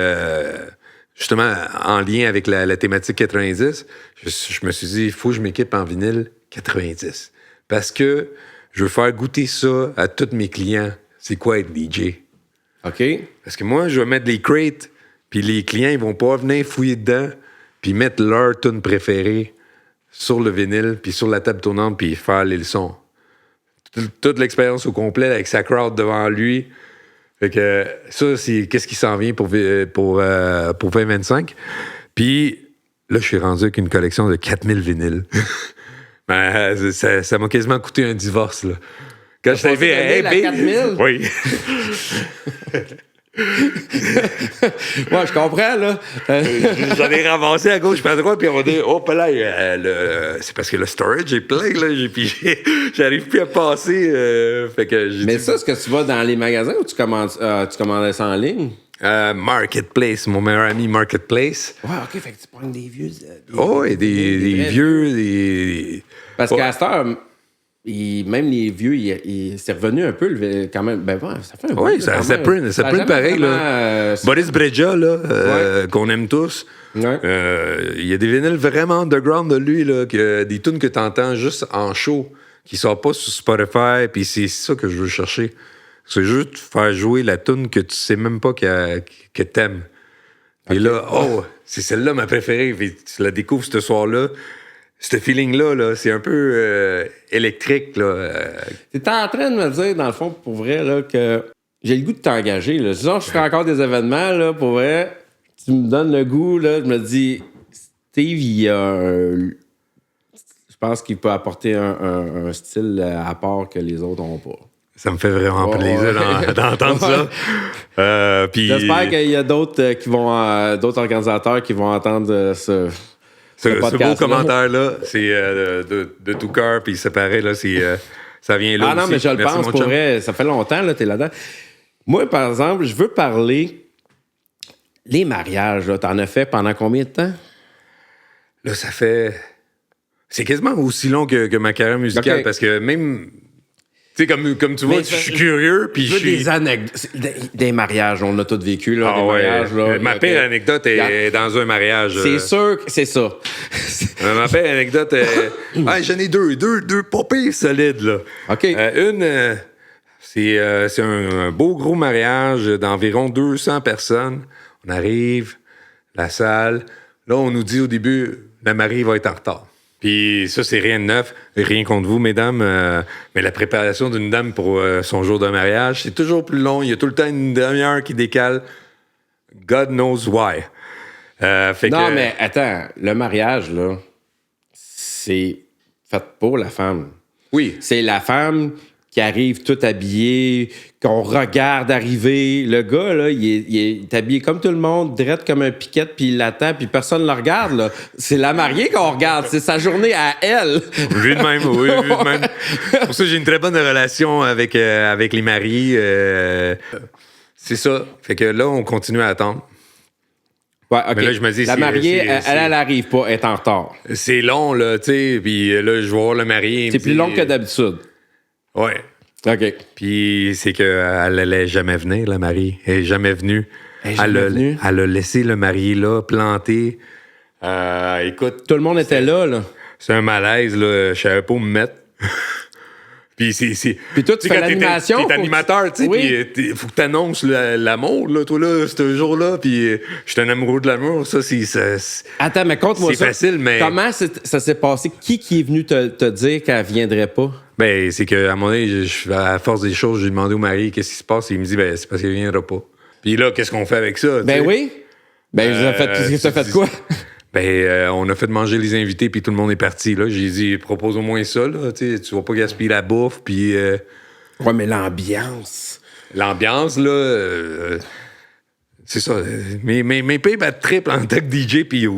justement, en lien avec la thématique 90, je me suis dit, il faut que je m'équipe en vinyle 90. Parce que je veux faire goûter ça à tous mes clients. C'est quoi être DJ? OK. Parce que moi, je vais mettre des crates, puis les clients, ils vont pas venir fouiller dedans, puis mettre leur tune préférée sur le vinyle, puis sur la table tournante, puis faire les leçons. Toute l'expérience au complet, avec sa crowd devant lui. Fait que ça, c'est qu'est-ce qui s'en vient pour 2025. Puis là, je suis rendu avec une collection de 4000 vinyles. Ben, ça m'a quasiment coûté un divorce, là. Quand je t'ai fait, hey, 4000? Oui. Ouais, je comprends, là. J'en ai ramassé à gauche, puis à droite, puis on va dire, oh, là, c'est parce que le storage est plein, là, puis j'arrive plus à passer. Fait que mais ça, est-ce que tu vas dans les magasins ou tu commandais ça en ligne? Marketplace, mon meilleur ami Marketplace. Ouais, OK, fait que tu prends des vieux... Oui, des vieux... Parce qu'à cette heure... même les vieux, c'est revenu un peu quand même. Ben ouais, ça fait un peu. Oui, ça print pareil. Là. Boris Brejcha, là, qu'on aime tous. Ouais. Il y a des vinyles vraiment underground de lui, là, des tunes que tu entends juste en show, qui sortent pas sur Spotify, puis c'est ça que je veux chercher. C'est juste faire jouer la tune que tu sais même pas que t'aimes. Et là, c'est celle-là ma préférée. Puis tu la découvres ce soir-là. Ce feeling-là, là, c'est un peu électrique. T'es en train de me dire, dans le fond, pour vrai, là, que j'ai le goût de t'engager. Là. Sinon, je fais encore des événements, là, pour vrai. Tu me donnes le goût, là, je me dis, Steve, je pense qu'il peut apporter un style à part que les autres n'ont pas. Ça me fait vraiment plaisir d'entendre ça. J'espère qu'il y a d'autres d'autres organisateurs qui vont entendre ce beau commentaire-là, c'est de tout cœur, puis c'est pareil, là, ça vient là. Ah non, aussi. mais je le Merci, pense pour vrai. Ça fait longtemps, là, t'es là-dedans. Moi, par exemple, je veux parler les mariages, là. T'en as fait pendant combien de temps? Là, ça fait... C'est quasiment aussi long que ma carrière musicale, okay. Parce que même sais, comme tu vois, je suis curieux, puis je suis... des anecdotes. Des mariages, on a tous vécu, là, Ah des ouais. mariages. Là, Ma pire anecdote est dans un mariage. C'est sûr que c'est ça. Ma pire anecdote j'en ai deux pas pires solides, là. OK. C'est un beau gros mariage d'environ 200 personnes. On arrive, la salle. Là, on nous dit au début, la mariée va être en retard. Puis ça, c'est rien de neuf. Rien contre vous, mesdames. Mais la préparation d'une dame pour son jour de mariage, c'est toujours plus long. Il y a tout le temps une demi-heure qui décale. God knows why. Mais attends, le mariage, là, c'est fait pour la femme. Oui. C'est la femme qui arrive tout habillée, qu'on regarde arriver. Le gars, là, il est habillé comme tout le monde, drette comme un piquette, puis il l'attend, puis personne ne le regarde, là. C'est la mariée qu'on regarde. C'est sa journée à elle. Vu de même, oui, vu de même. Pour ça, j'ai une très bonne relation avec les mariés. C'est ça. Fait que là, on continue à attendre. Ouais, OK. Mais là, je me dis, la mariée, elle arrive pas, elle est en retard. C'est long, là, tu sais. Puis là, je vais voir le marié. C'est plus long que d'habitude. Ouais. OK. Puis c'est qu'elle allait jamais venir, la mariée. Elle est jamais venue. Elle a laissé le marié là, planté. Écoute. Tout le monde était là. C'est un malaise, là. Je savais pas où me mettre. Puis toi, tu fais l'animation. T'es animateur, tu sais, oui. puis faut que t'annonces l'amour, là, toi, là, ce jour-là, puis je suis un amoureux de l'amour, ça, Attends, mais conte-moi ça. C'est facile, mais... Comment ça s'est passé? Qui est venu te dire qu'elle viendrait pas? Ben, c'est qu'à un moment donné, à force des choses, j'ai demandé au mari qu'est-ce qui se passe, et il me dit, ben, c'est parce qu'elle viendra pas. Puis là, qu'est-ce qu'on fait avec ça? Ben oui. Ben, vous avez fait quoi? Ben, on a fait manger les invités, puis tout le monde est parti, là. J'ai dit, propose au moins ça, là, tu vas pas gaspiller la bouffe, puis... Ouais, mais l'ambiance. L'ambiance, là... c'est ça. Mes payes battent triple en tant que DJ, puis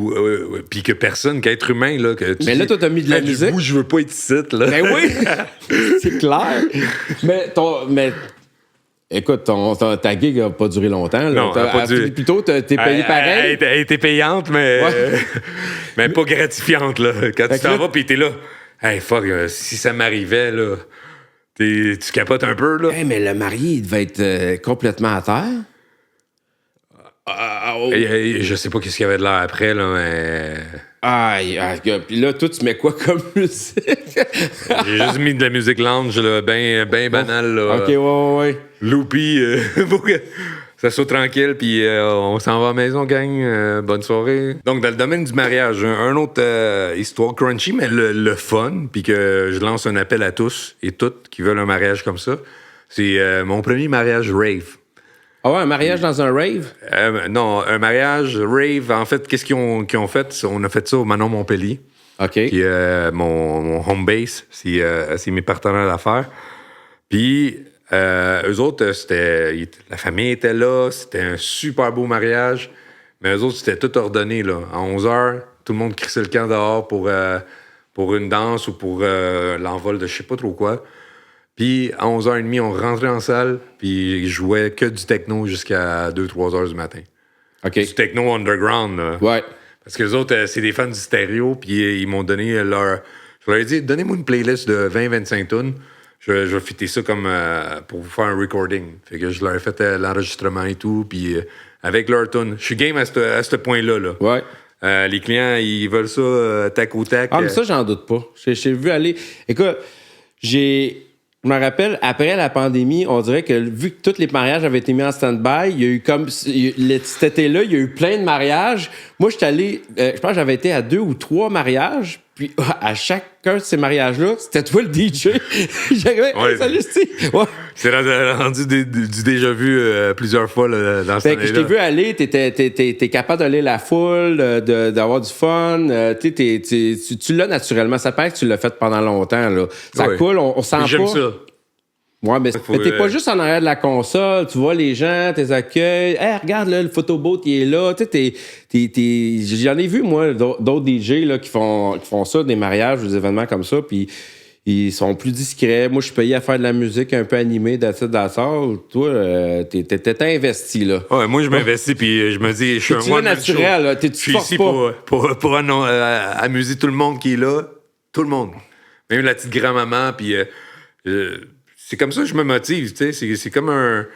que personne, qu'être humain, là... Mais là, toi, t'as mis de la musique. Je veux pas être ici, là. Ben oui! C'est clair. Mais écoute, ta gig n'a pas duré longtemps. Là. Non, elle a pas duré. Plutôt, t'es payé pareil. Elle était payante, mais, mais pas gratifiante, là. Quand tu t'en vas, puis t'es là... Hey, fuck, si ça m'arrivait, là... Tu capotes un peu, là. Hey, mais le marié, il devait être complètement à terre. Je sais pas qu'est-ce qu'il y avait de l'air après, là, mais... Puis là, toi, tu mets quoi comme musique? J'ai juste mis de la musique lounge, là, ben banale, là. OK, ouais. Loopy, pour que ça soit tranquille, puis on s'en va à la maison, gang. Bonne soirée. Donc, dans le domaine du mariage, un autre histoire crunchy, mais le fun, puis que je lance un appel à tous et toutes qui veulent un mariage comme ça. C'est mon premier mariage rave. Ah ouais, un mariage dans un rave? Non, un mariage rave. En fait, qu'est-ce qu'ils ont fait? On a fait ça au Manon Montpellier. OK. Puis mon home base, c'est mes partenaires d'affaires. Puis eux autres, la famille était là. C'était un super beau mariage. Mais eux autres, c'était tout ordonné, là. À 11h, tout le monde crissait le camp dehors pour une danse ou pour l'envol de je sais pas trop quoi. Puis, à 11h30, on rentrait en salle, puis ils jouaient que du techno jusqu'à 2-3 heures du matin. OK. Du techno underground, là. Ouais. Parce que les autres, c'est des fans du stéréo, puis ils m'ont donné leur... Je leur ai dit, donnez-moi une playlist de 20-25 tunes. Je vais fitter ça comme pour vous faire un recording. Fait que je leur ai fait l'enregistrement et tout, puis avec leur tunes. Je suis game à ce point-là, là. Ouais. Les clients, ils veulent ça tac au tac. Ah, mais ça, j'en doute pas. J'ai vu aller... Écoute, je me rappelle, après la pandémie, on dirait que vu que tous les mariages avaient été mis en stand-by, il y a eu comme... Cet été-là, il y a eu plein de mariages. Moi, je suis allé... je pense que j'avais été à 2 ou 3 mariages. Puis à chacun de ces mariages-là, c'était toi le DJ. J'arrivais, hey, salut Steve! Ouais. C'est rendu du déjà vu plusieurs fois là, dans cette année-là. Je t'ai vu aller, t'es capable d'aller la foule, d'avoir du fun. Tu l'as naturellement. Ça paraît que tu l'as fait pendant longtemps. Là. Ça coule, on sent pas. J'aime ça. Ouais, mais t'es pas juste en arrière de la console. Tu vois les gens, tes accueils. Hey, regarde, là, le photoboat, il est là. J'en ai vu, moi, d'autres DJ là, qui font ça, des mariages, des événements comme ça. Puis ils sont plus discrets. Moi, je suis payé à faire de la musique un peu animée, d'assaut. Toi, t'es investi, là. Ouais, moi, je m'investis, puis je me dis, je suis un one-man show. Naturel, là. Tu je suis ici pour amuser tout le monde qui est là. Tout le monde. Même la petite grand-maman, puis... c'est comme ça que je me motive, tu sais. C'est comme un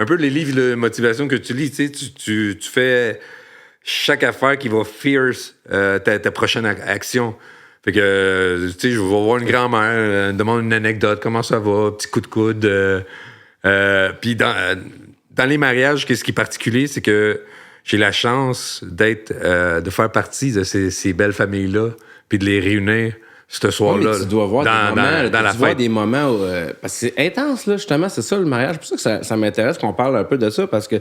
peu les livres de motivation que tu lis, tu sais. Tu fais chaque affaire qui va fierce ta prochaine action. Fait que, tu sais, je vais voir une grand-mère, demande une anecdote, comment ça va, petit coup de coude. Puis dans les mariages, qu'est-ce qui est particulier, c'est que j'ai la chance de faire partie de ces belles familles-là, puis de les réunir ce soir-là. Ouais, tu dois voir dans la fête. des moments où, parce que c'est intense, là, justement, c'est ça le mariage. C'est pour ça que ça m'intéresse qu'on parle un peu de ça, parce que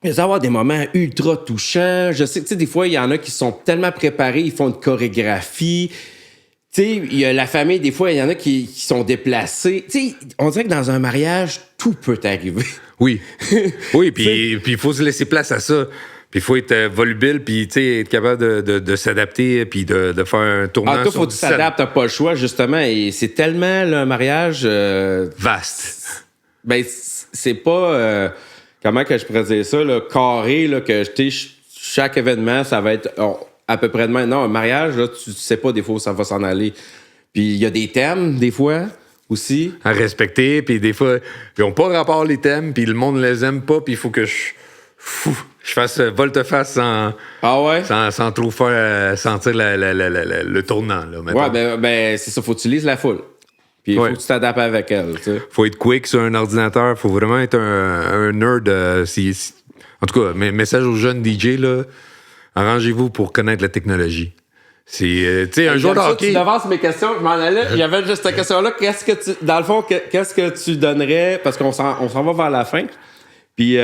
il va y avoir des moments ultra touchants. Je sais que, tu sais, des fois, il y en a qui sont tellement préparés, ils font une chorégraphie. Tu sais, il y a la famille, des fois, il y en a qui sont déplacés. Tu sais, on dirait que dans un mariage, tout peut arriver. Oui. Oui, puis il faut se laisser place à ça. Puis il faut être volubile, puis être capable de s'adapter, puis de faire un tournant. Toi, faut que tu t'adaptes, t'as pas le choix, justement. Et c'est tellement, là, un mariage... vaste. Ben, c'est pas... comment que je pourrais dire ça, là, carré, là, que chaque événement, ça va être à peu près de même. Non, un mariage, là, tu sais pas des fois où ça va s'en aller. Puis il y a des thèmes, des fois, aussi. À respecter, puis des fois, ils n'ont pas rapport les thèmes, puis le monde les aime pas, puis il faut que je fasse volte-face sans trop faire sentir le tournant. Là, ouais, ben c'est ça, faut que tu lises la foule. Puis il faut que tu t'adaptes avec elle. Tu sais. Faut être quick sur un ordinateur. Faut vraiment être un nerd. En tout cas, message aux jeunes DJ, là, arrangez-vous pour connaître la technologie. C'est, tu sais, un jour de hockey... Tu devances mes questions, je m'en allais. Il y avait juste cette question-là. Dans le fond, qu'est-ce que tu donnerais... Parce qu'on s'en va vers la fin. Puis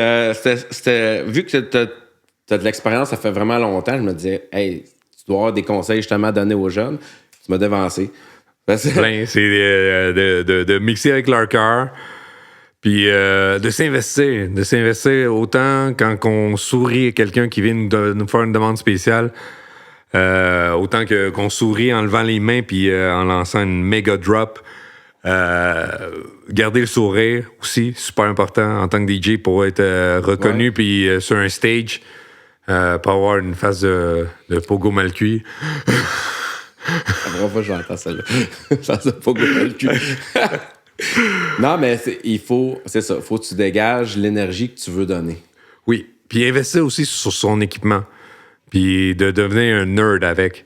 c'était... Vu que t'as de l'expérience, ça fait vraiment longtemps, je me disais, hey, tu dois avoir des conseils justement à donner aux jeunes. Tu m'as devancé. Plein, c'est de mixer avec leur cœur, puis de s'investir autant quand on sourit à quelqu'un qui vient nous faire une demande spéciale, autant qu'on sourit en levant les mains puis en lançant une méga drop. Garder le sourire aussi, super important en tant que DJ pour être reconnu puis sur un stage, pas avoir une face de pogo mal cuit. La première fois que j'entends celle-là. Ça ne pas goûter le cul. Non, mais c'est ça. Faut que tu dégages l'énergie que tu veux donner. Oui. Puis investir aussi sur son équipement. Puis de devenir un nerd avec.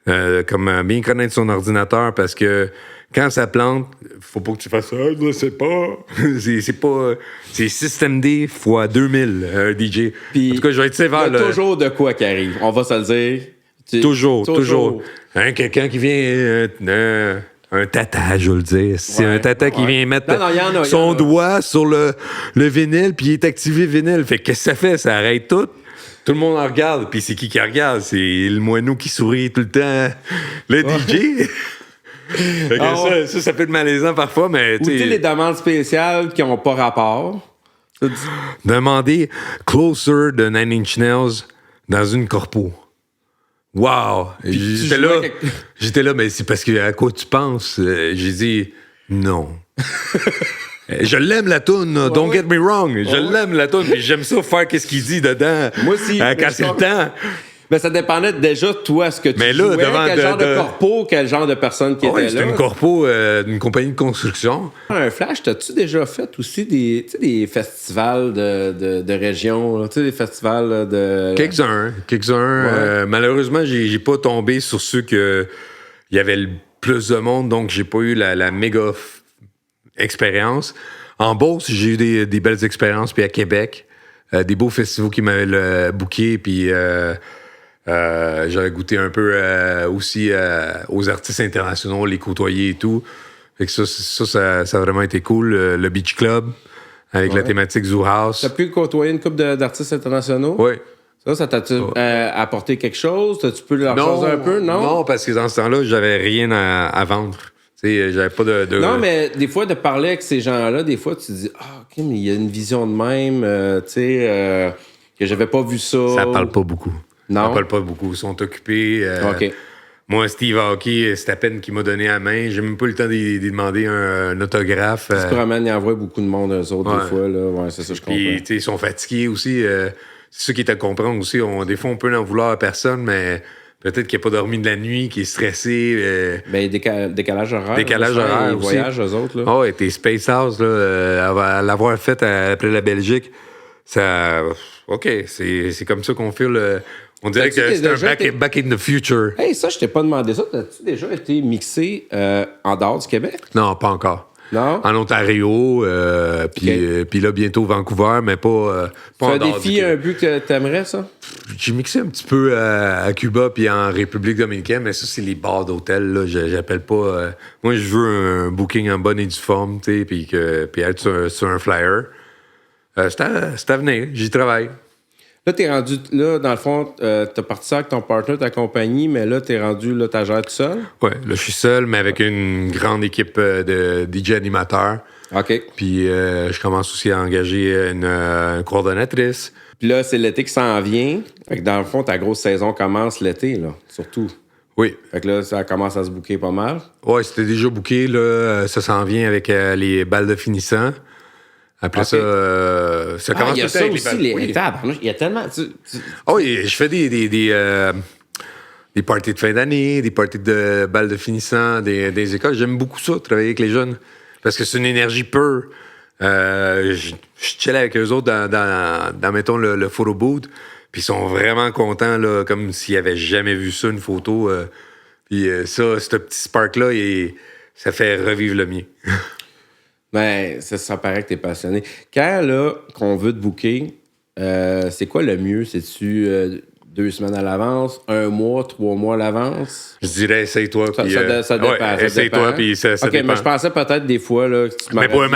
Comme bien connaître son ordinateur parce que quand ça plante, faut pas que tu fasses ça. Je sais pas. c'est pas. C'est System D x 2000, un DJ. Puis, en tout cas, je vais être sévère. Il y a toujours de quoi qui arrive. On va se le dire. Toujours. Quelqu'un qui vient... un tata, je veux le dire. C'est un tata qui vient mettre son doigt sur le vinyle, puis il est activé vinyle. Fait que qu'est-ce que ça fait? Ça arrête tout. Tout le monde en regarde. Puis c'est qui regarde? C'est le moineau qui sourit tout le temps. Le DJ. Fait que ça peut être malaisant parfois, mais... Ou les demandes spéciales qui n'ont pas rapport. Demander Closer de Nine Inch Nails dans une corpo. Wow! J'étais là, mais c'est parce que à quoi tu penses? J'ai dit non. Je l'aime la toune, don't get me wrong. Je l'aime la toune, puis j'aime ça faire qu'est-ce qu'il dit dedans. Moi aussi. Quand c'est le temps. Mais ça dépendait déjà, toi, ce que tu jouais, quel genre de corpo, quel genre de personne qui était là. C'était une corpo d'une compagnie de construction. Un flash, t'as-tu déjà fait aussi des festivals de région, des festivals de... Quelques-uns. Ouais. Malheureusement, j'ai pas tombé sur ceux que il y avait le plus de monde, donc j'ai pas eu la méga expérience. En Beauce, j'ai eu des belles expériences, puis à Québec, des beaux festivals qui m'avaient booké, puis... j'avais goûté un peu aussi aux artistes internationaux, les côtoyer et tout. Fait que ça a vraiment été cool. Le Beach Club, avec la thématique Zoo House. T'as pu côtoyer une couple d'artistes internationaux? Oui. Ça t'a-tu apporté quelque chose? Tu peux leur changer un peu, non? Non, parce que dans ce temps-là, j'avais rien à vendre. J'avais pas de... Non, mais des fois, de parler avec ces gens-là, des fois, tu te dis « Ah, OK, mais il y a une vision de même, que j'avais pas vu ça. » Ça parle pas beaucoup. Non. Ils parlent pas beaucoup. Ils sont occupés. OK. Moi, Steve Aoki, c'est à peine qu'il m'a donné la main. J'ai même pas eu le temps de demander un autographe. Ils se promènent, ils envoient beaucoup de monde, eux autres, des fois. Là. Ouais, c'est ça, je comprends. Puis, ils sont fatigués aussi. C'est ça qui est à comprendre aussi. Des fois, on peut n'en vouloir à personne, mais Peut-être qu'il n'a pas dormi de la nuit, qu'il est stressé. Ben, décalage horaire. Décalage horaire Ils aussi. voyagent, eux autres. Là. Oh, et tes Space House, là, l'avoir fait après la Belgique, ça. OK, c'est comme ça qu'on fait le. On dirait T'as-tu que c'est un déjà back in the future. Hey, ça, je t'ai pas demandé ça. T'as-tu déjà été mixé en dehors du Québec? Non, pas encore. Non? En Ontario, puis là, bientôt Vancouver, mais pas C'est en un dehors défi, du Québec. un but que t'aimerais, ça? J'ai mixé un petit peu à Cuba puis en République dominicaine, mais ça, c'est les bars d'hôtel. Là. J'appelle pas. Moi, je veux un booking en bonne et due forme, tu sais, puis être sur un flyer. C'est à venir. J'y travaille. Là, t'es rendu, là, dans le fond, t'as parti ça avec ton partner, ta compagnie, mais là, t'es rendu, là, t'as géré tout seul? Ouais, là, je suis seul, mais avec une grande équipe de DJ animateurs. OK. Puis je commence aussi à engager une coordonnatrice. Puis là, c'est l'été qui s'en vient. Fait que dans le fond, ta grosse saison commence l'été, là, surtout. Oui. Fait que là, ça commence à se bouquer pas mal. Ouais, c'était déjà booké, là. Ça s'en vient avec les balles de finissant. Après Ok. ça commence Il y a tout le temps ça avec aussi, balles. les Oui. tables. Il y a tellement... Ah oui, je fais des parties de fin d'année, des parties de balles de finissant, des écoles. J'aime beaucoup ça, travailler avec les jeunes. Parce que c'est une énergie pure. Je chill avec eux autres dans mettons, le photo booth. Puis ils sont vraiment contents, là, comme s'ils n'avaient jamais vu ça, une photo. Puis ça, ce petit spark-là, ça fait revivre le mien. Ben, ça paraît que t'es passionné. Quand, là, qu'on veut te booker, c'est quoi le mieux? C'est-tu 2 semaines à l'avance, 1 mois, 3 mois à l'avance? Je dirais, essaye-toi. Ça, puis, ça dépend. ouais, ça essaye-toi, dépend. puis ça OK, dépend. mais je pensais peut-être des fois, là, que tu Mais pour m'aurais un dit,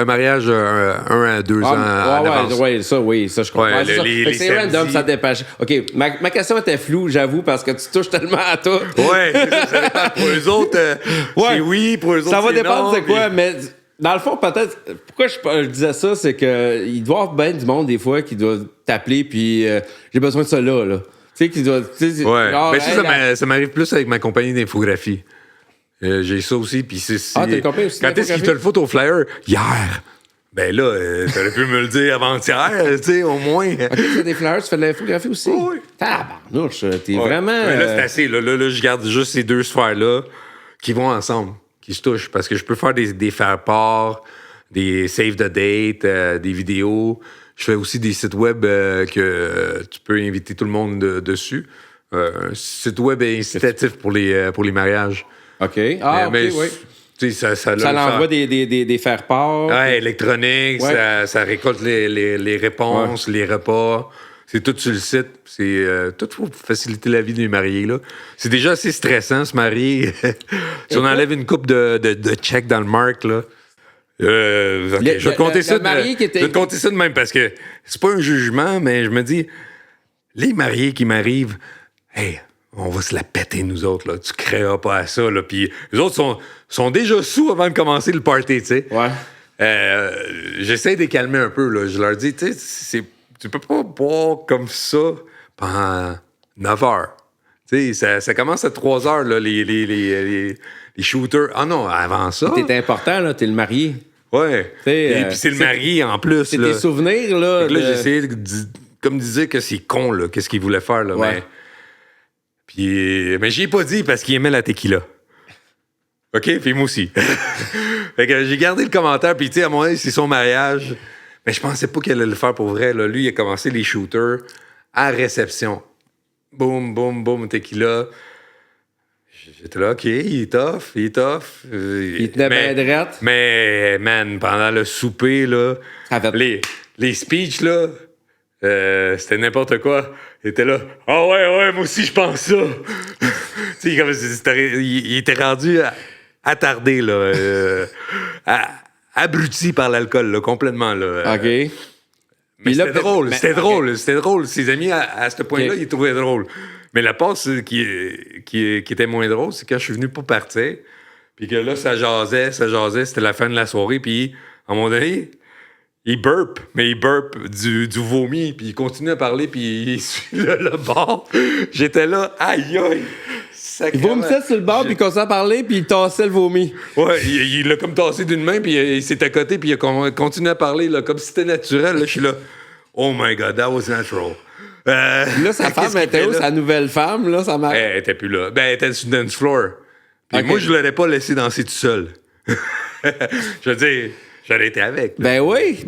mariage, 1 à 2 ans en avance. oui, ça, je comprends. Ouais, c'est ça. les Fait que c'est samedis. random, ça dépêche. OK, ma question était floue, j'avoue, parce que tu touches tellement à tout. Ouais, c'est ça dépend. Pour eux autres, Ouais. c'est oui, pour eux autres, Ça va c'est dépendre non, de quoi, puis- mais dans le fond, peut-être. Pourquoi je disais ça, c'est que il doit y avoir bien du monde, des fois, qui doit t'appeler, puis j'ai besoin de ça là. Tu sais, qui doit. Ouais. Genre, Mais ça, hey, là- ça m'arrive plus avec ma compagnie d'infographie. J'ai ça aussi, puis c'est... Ah, t'as une compagnie aussi Quand est-ce d'infographie? qu'il te le faut, ton flyer? Hier. Ben là, t'aurais pu me le dire avant-hier, tu sais, au moins. OK, tu fais des flyers, tu fais de l'infographie aussi? Oui. Tabarnouche, t'es Ouais. vraiment. Mais là, c'est assez. Là, je garde juste ces 2 sphères-là qui vont ensemble, qui se touchent. Parce que je peux faire des faire-part, des save the date, des vidéos. Je fais aussi des sites web que tu peux inviter tout le monde dessus. Un site web incitatif pour les mariages. OK. Ah, OK, mais, oui. tu sais, ça Ça l'envoie des faire-part. Ouais, électronique, Ouais. ça récolte les réponses, les repas. C'est tout sur le site. C'est tout pour faciliter la vie des mariés. Là. C'est déjà assez stressant, se marier. Si on enlève une coupe de checks dans le marque, là. Ok, je vais te compter ça. marié qui était- Je vais te compter ça de même parce que c'est pas un jugement, mais je me dis, les mariés qui m'arrivent, hey, on va se la péter, nous autres, là. Tu créeras pas à ça, là. Puis les autres sont déjà sous avant de commencer le party, tu sais. Ouais. J'essaie de les calmer un peu, là. Je leur dis, tu sais, tu peux pas boire comme ça pendant 9 heures. Tu sais, ça commence à 3 heures, là, les shooters. Ah non, avant ça. T'es important, là, t'es le marié. Ouais. T'sais, Et puis c'est le marié en plus. C'est là. tes souvenirs, là. Fait que là, de- j'ai essayé comme disait que c'est con, là, qu'est-ce qu'il voulait faire, là. Ouais. Mais j'y ai pas dit parce qu'il aimait la tequila. OK? Puis moi aussi. Fait que j'ai gardé le commentaire, puis tu sais, à mon avis, c'est son mariage. Mais je pensais pas qu'elle allait le faire pour vrai, là. Lui, il a commencé les shooters à réception. Boum, boum, boum, tequila. J'étais là, OK, il est tough. Il tenait bien drette. Mais, man, pendant le souper, là, Ça fait- les speeches, là, c'était n'importe quoi. Il était là, ah ouais, moi aussi, je pense ça. Tu sais, il était rendu attardé, là, abruti par l'alcool, là, complètement, là. OK. Mais Puis là, c'était drôle, mais- c'était OK. drôle, c'était drôle. Ses amis, à ce point-là, OK. ils trouvaient drôle. Mais la passe qui était moins drôle, c'est quand je suis venu pour partir, puis que là, ça jasait, c'était la fin de la soirée, puis à un moment donné, il burp du vomi, puis il continue à parler, puis il suit le bord. J'étais là, aïe aïe! Il sacrément. vomissait sur le bord, puis il continuait à parler, puis il tassait le vomi. Ouais, il l'a comme tassé d'une main, puis il s'est à côté, puis il a continué à parler là, comme si c'était naturel. Là, je suis là, oh my God, that was natural. Là, sa femme qu'est-ce qu'il était fait où? là? Sa nouvelle femme, là, ça m'a... Elle était plus là. Ben, elle était sur le dance floor. Puis Ok. moi, je l'aurais pas laissé danser tout seul. Je veux dire, j'aurais été avec. là. Ben oui,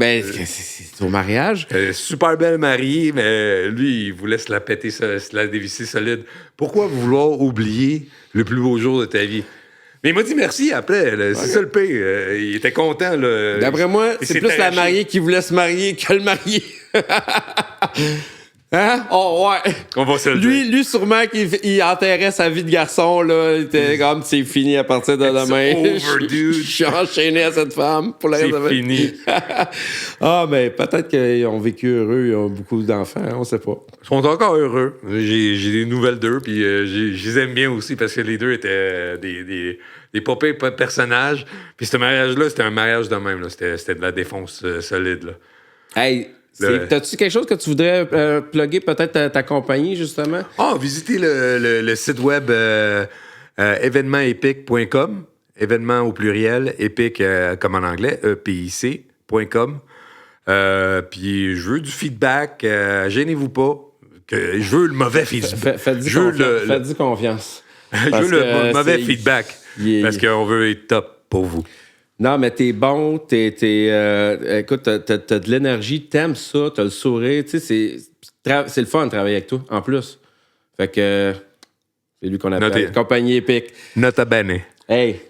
c'est au mariage. Super belle mariée, mais lui, il voulait se la péter, se la dévisser solide. Pourquoi vouloir oublier le plus beau jour de ta vie? Mais il m'a dit merci après. Là. C'est ça le pire. Il était content. Là. D'après moi, Il c'est s'est plus la arraché. mariée qui voulait se marier que le marié. Hein? Oh, ouais. On va se le dire. Lui, sûrement qu'il enterrait sa vie de garçon, là. Il était comme, c'est fini à partir de demain. over, dude. Je suis enchaîné à cette femme pour la reste de ma C'est vie. fini. Ah, ben, peut-être qu'ils ont vécu heureux, ils ont beaucoup d'enfants, on sait pas. Ils sont encore heureux. J'ai des nouvelles d'eux, puis je les aime bien aussi parce que les deux étaient des pas pires personnages. Puis ce mariage-là, c'était un mariage de même. Là. C'était de la défonce solide. Là. Hey, t'as-tu quelque chose que tu voudrais plugger peut-être ta compagnie, justement? Ah, visitez le site web événementepic.com. Événement au pluriel, épic comme en anglais, EPIC.com. Puis je veux du feedback. Gênez-vous pas. Que je veux le mauvais feedback. Faites-y confiance. Je veux le mauvais feedback. Parce qu'on veut être top pour vous. Non, mais t'es bon, écoute, t'as de l'énergie, t'aimes ça, t'as le sourire, tu sais, c'est le fun de travailler avec toi, en plus. Fait que c'est lui qu'on appelle Noté. Compagnie Épique. Nota bene. Hey,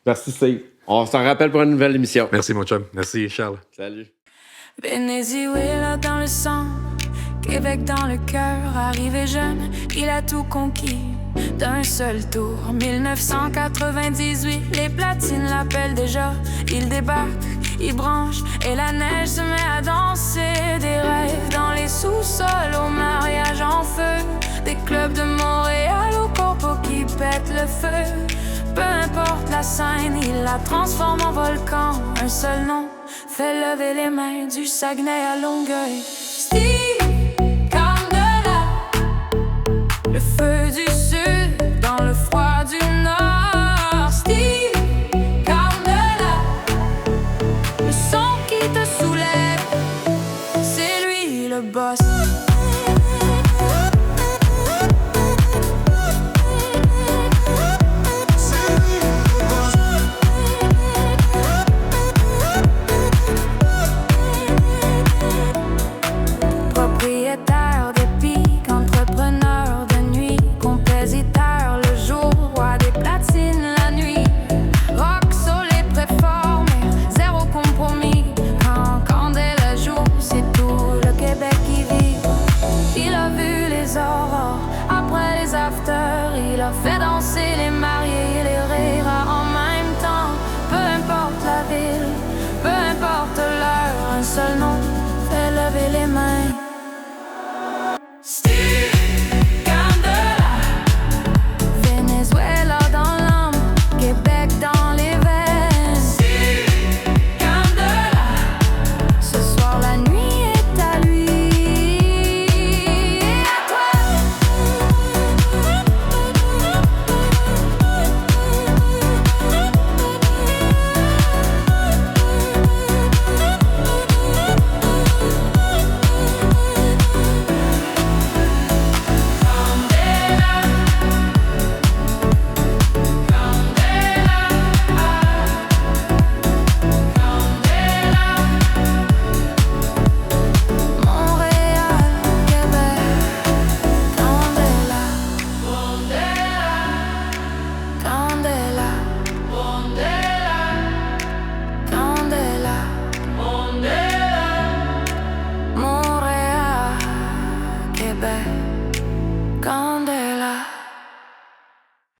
merci Steve. On s'en rappelle pour une nouvelle émission. Merci, mon chum. Merci, Charles. Salut. Venezuela dans le sang, Québec dans le cœur, arrivé jeune, il a tout conquis d'un seul tour. 1998, les platines l'appellent déjà. Il débarque, il branche et la neige se met à danser. Des rêves dans les sous-sols, au mariage en feu. Des clubs de Montréal au corpo qui pètent le feu. Peu importe la scène, il la transforme en volcan. Un seul nom fait lever les mains du Saguenay à Longueuil. Steve Candela, le feu du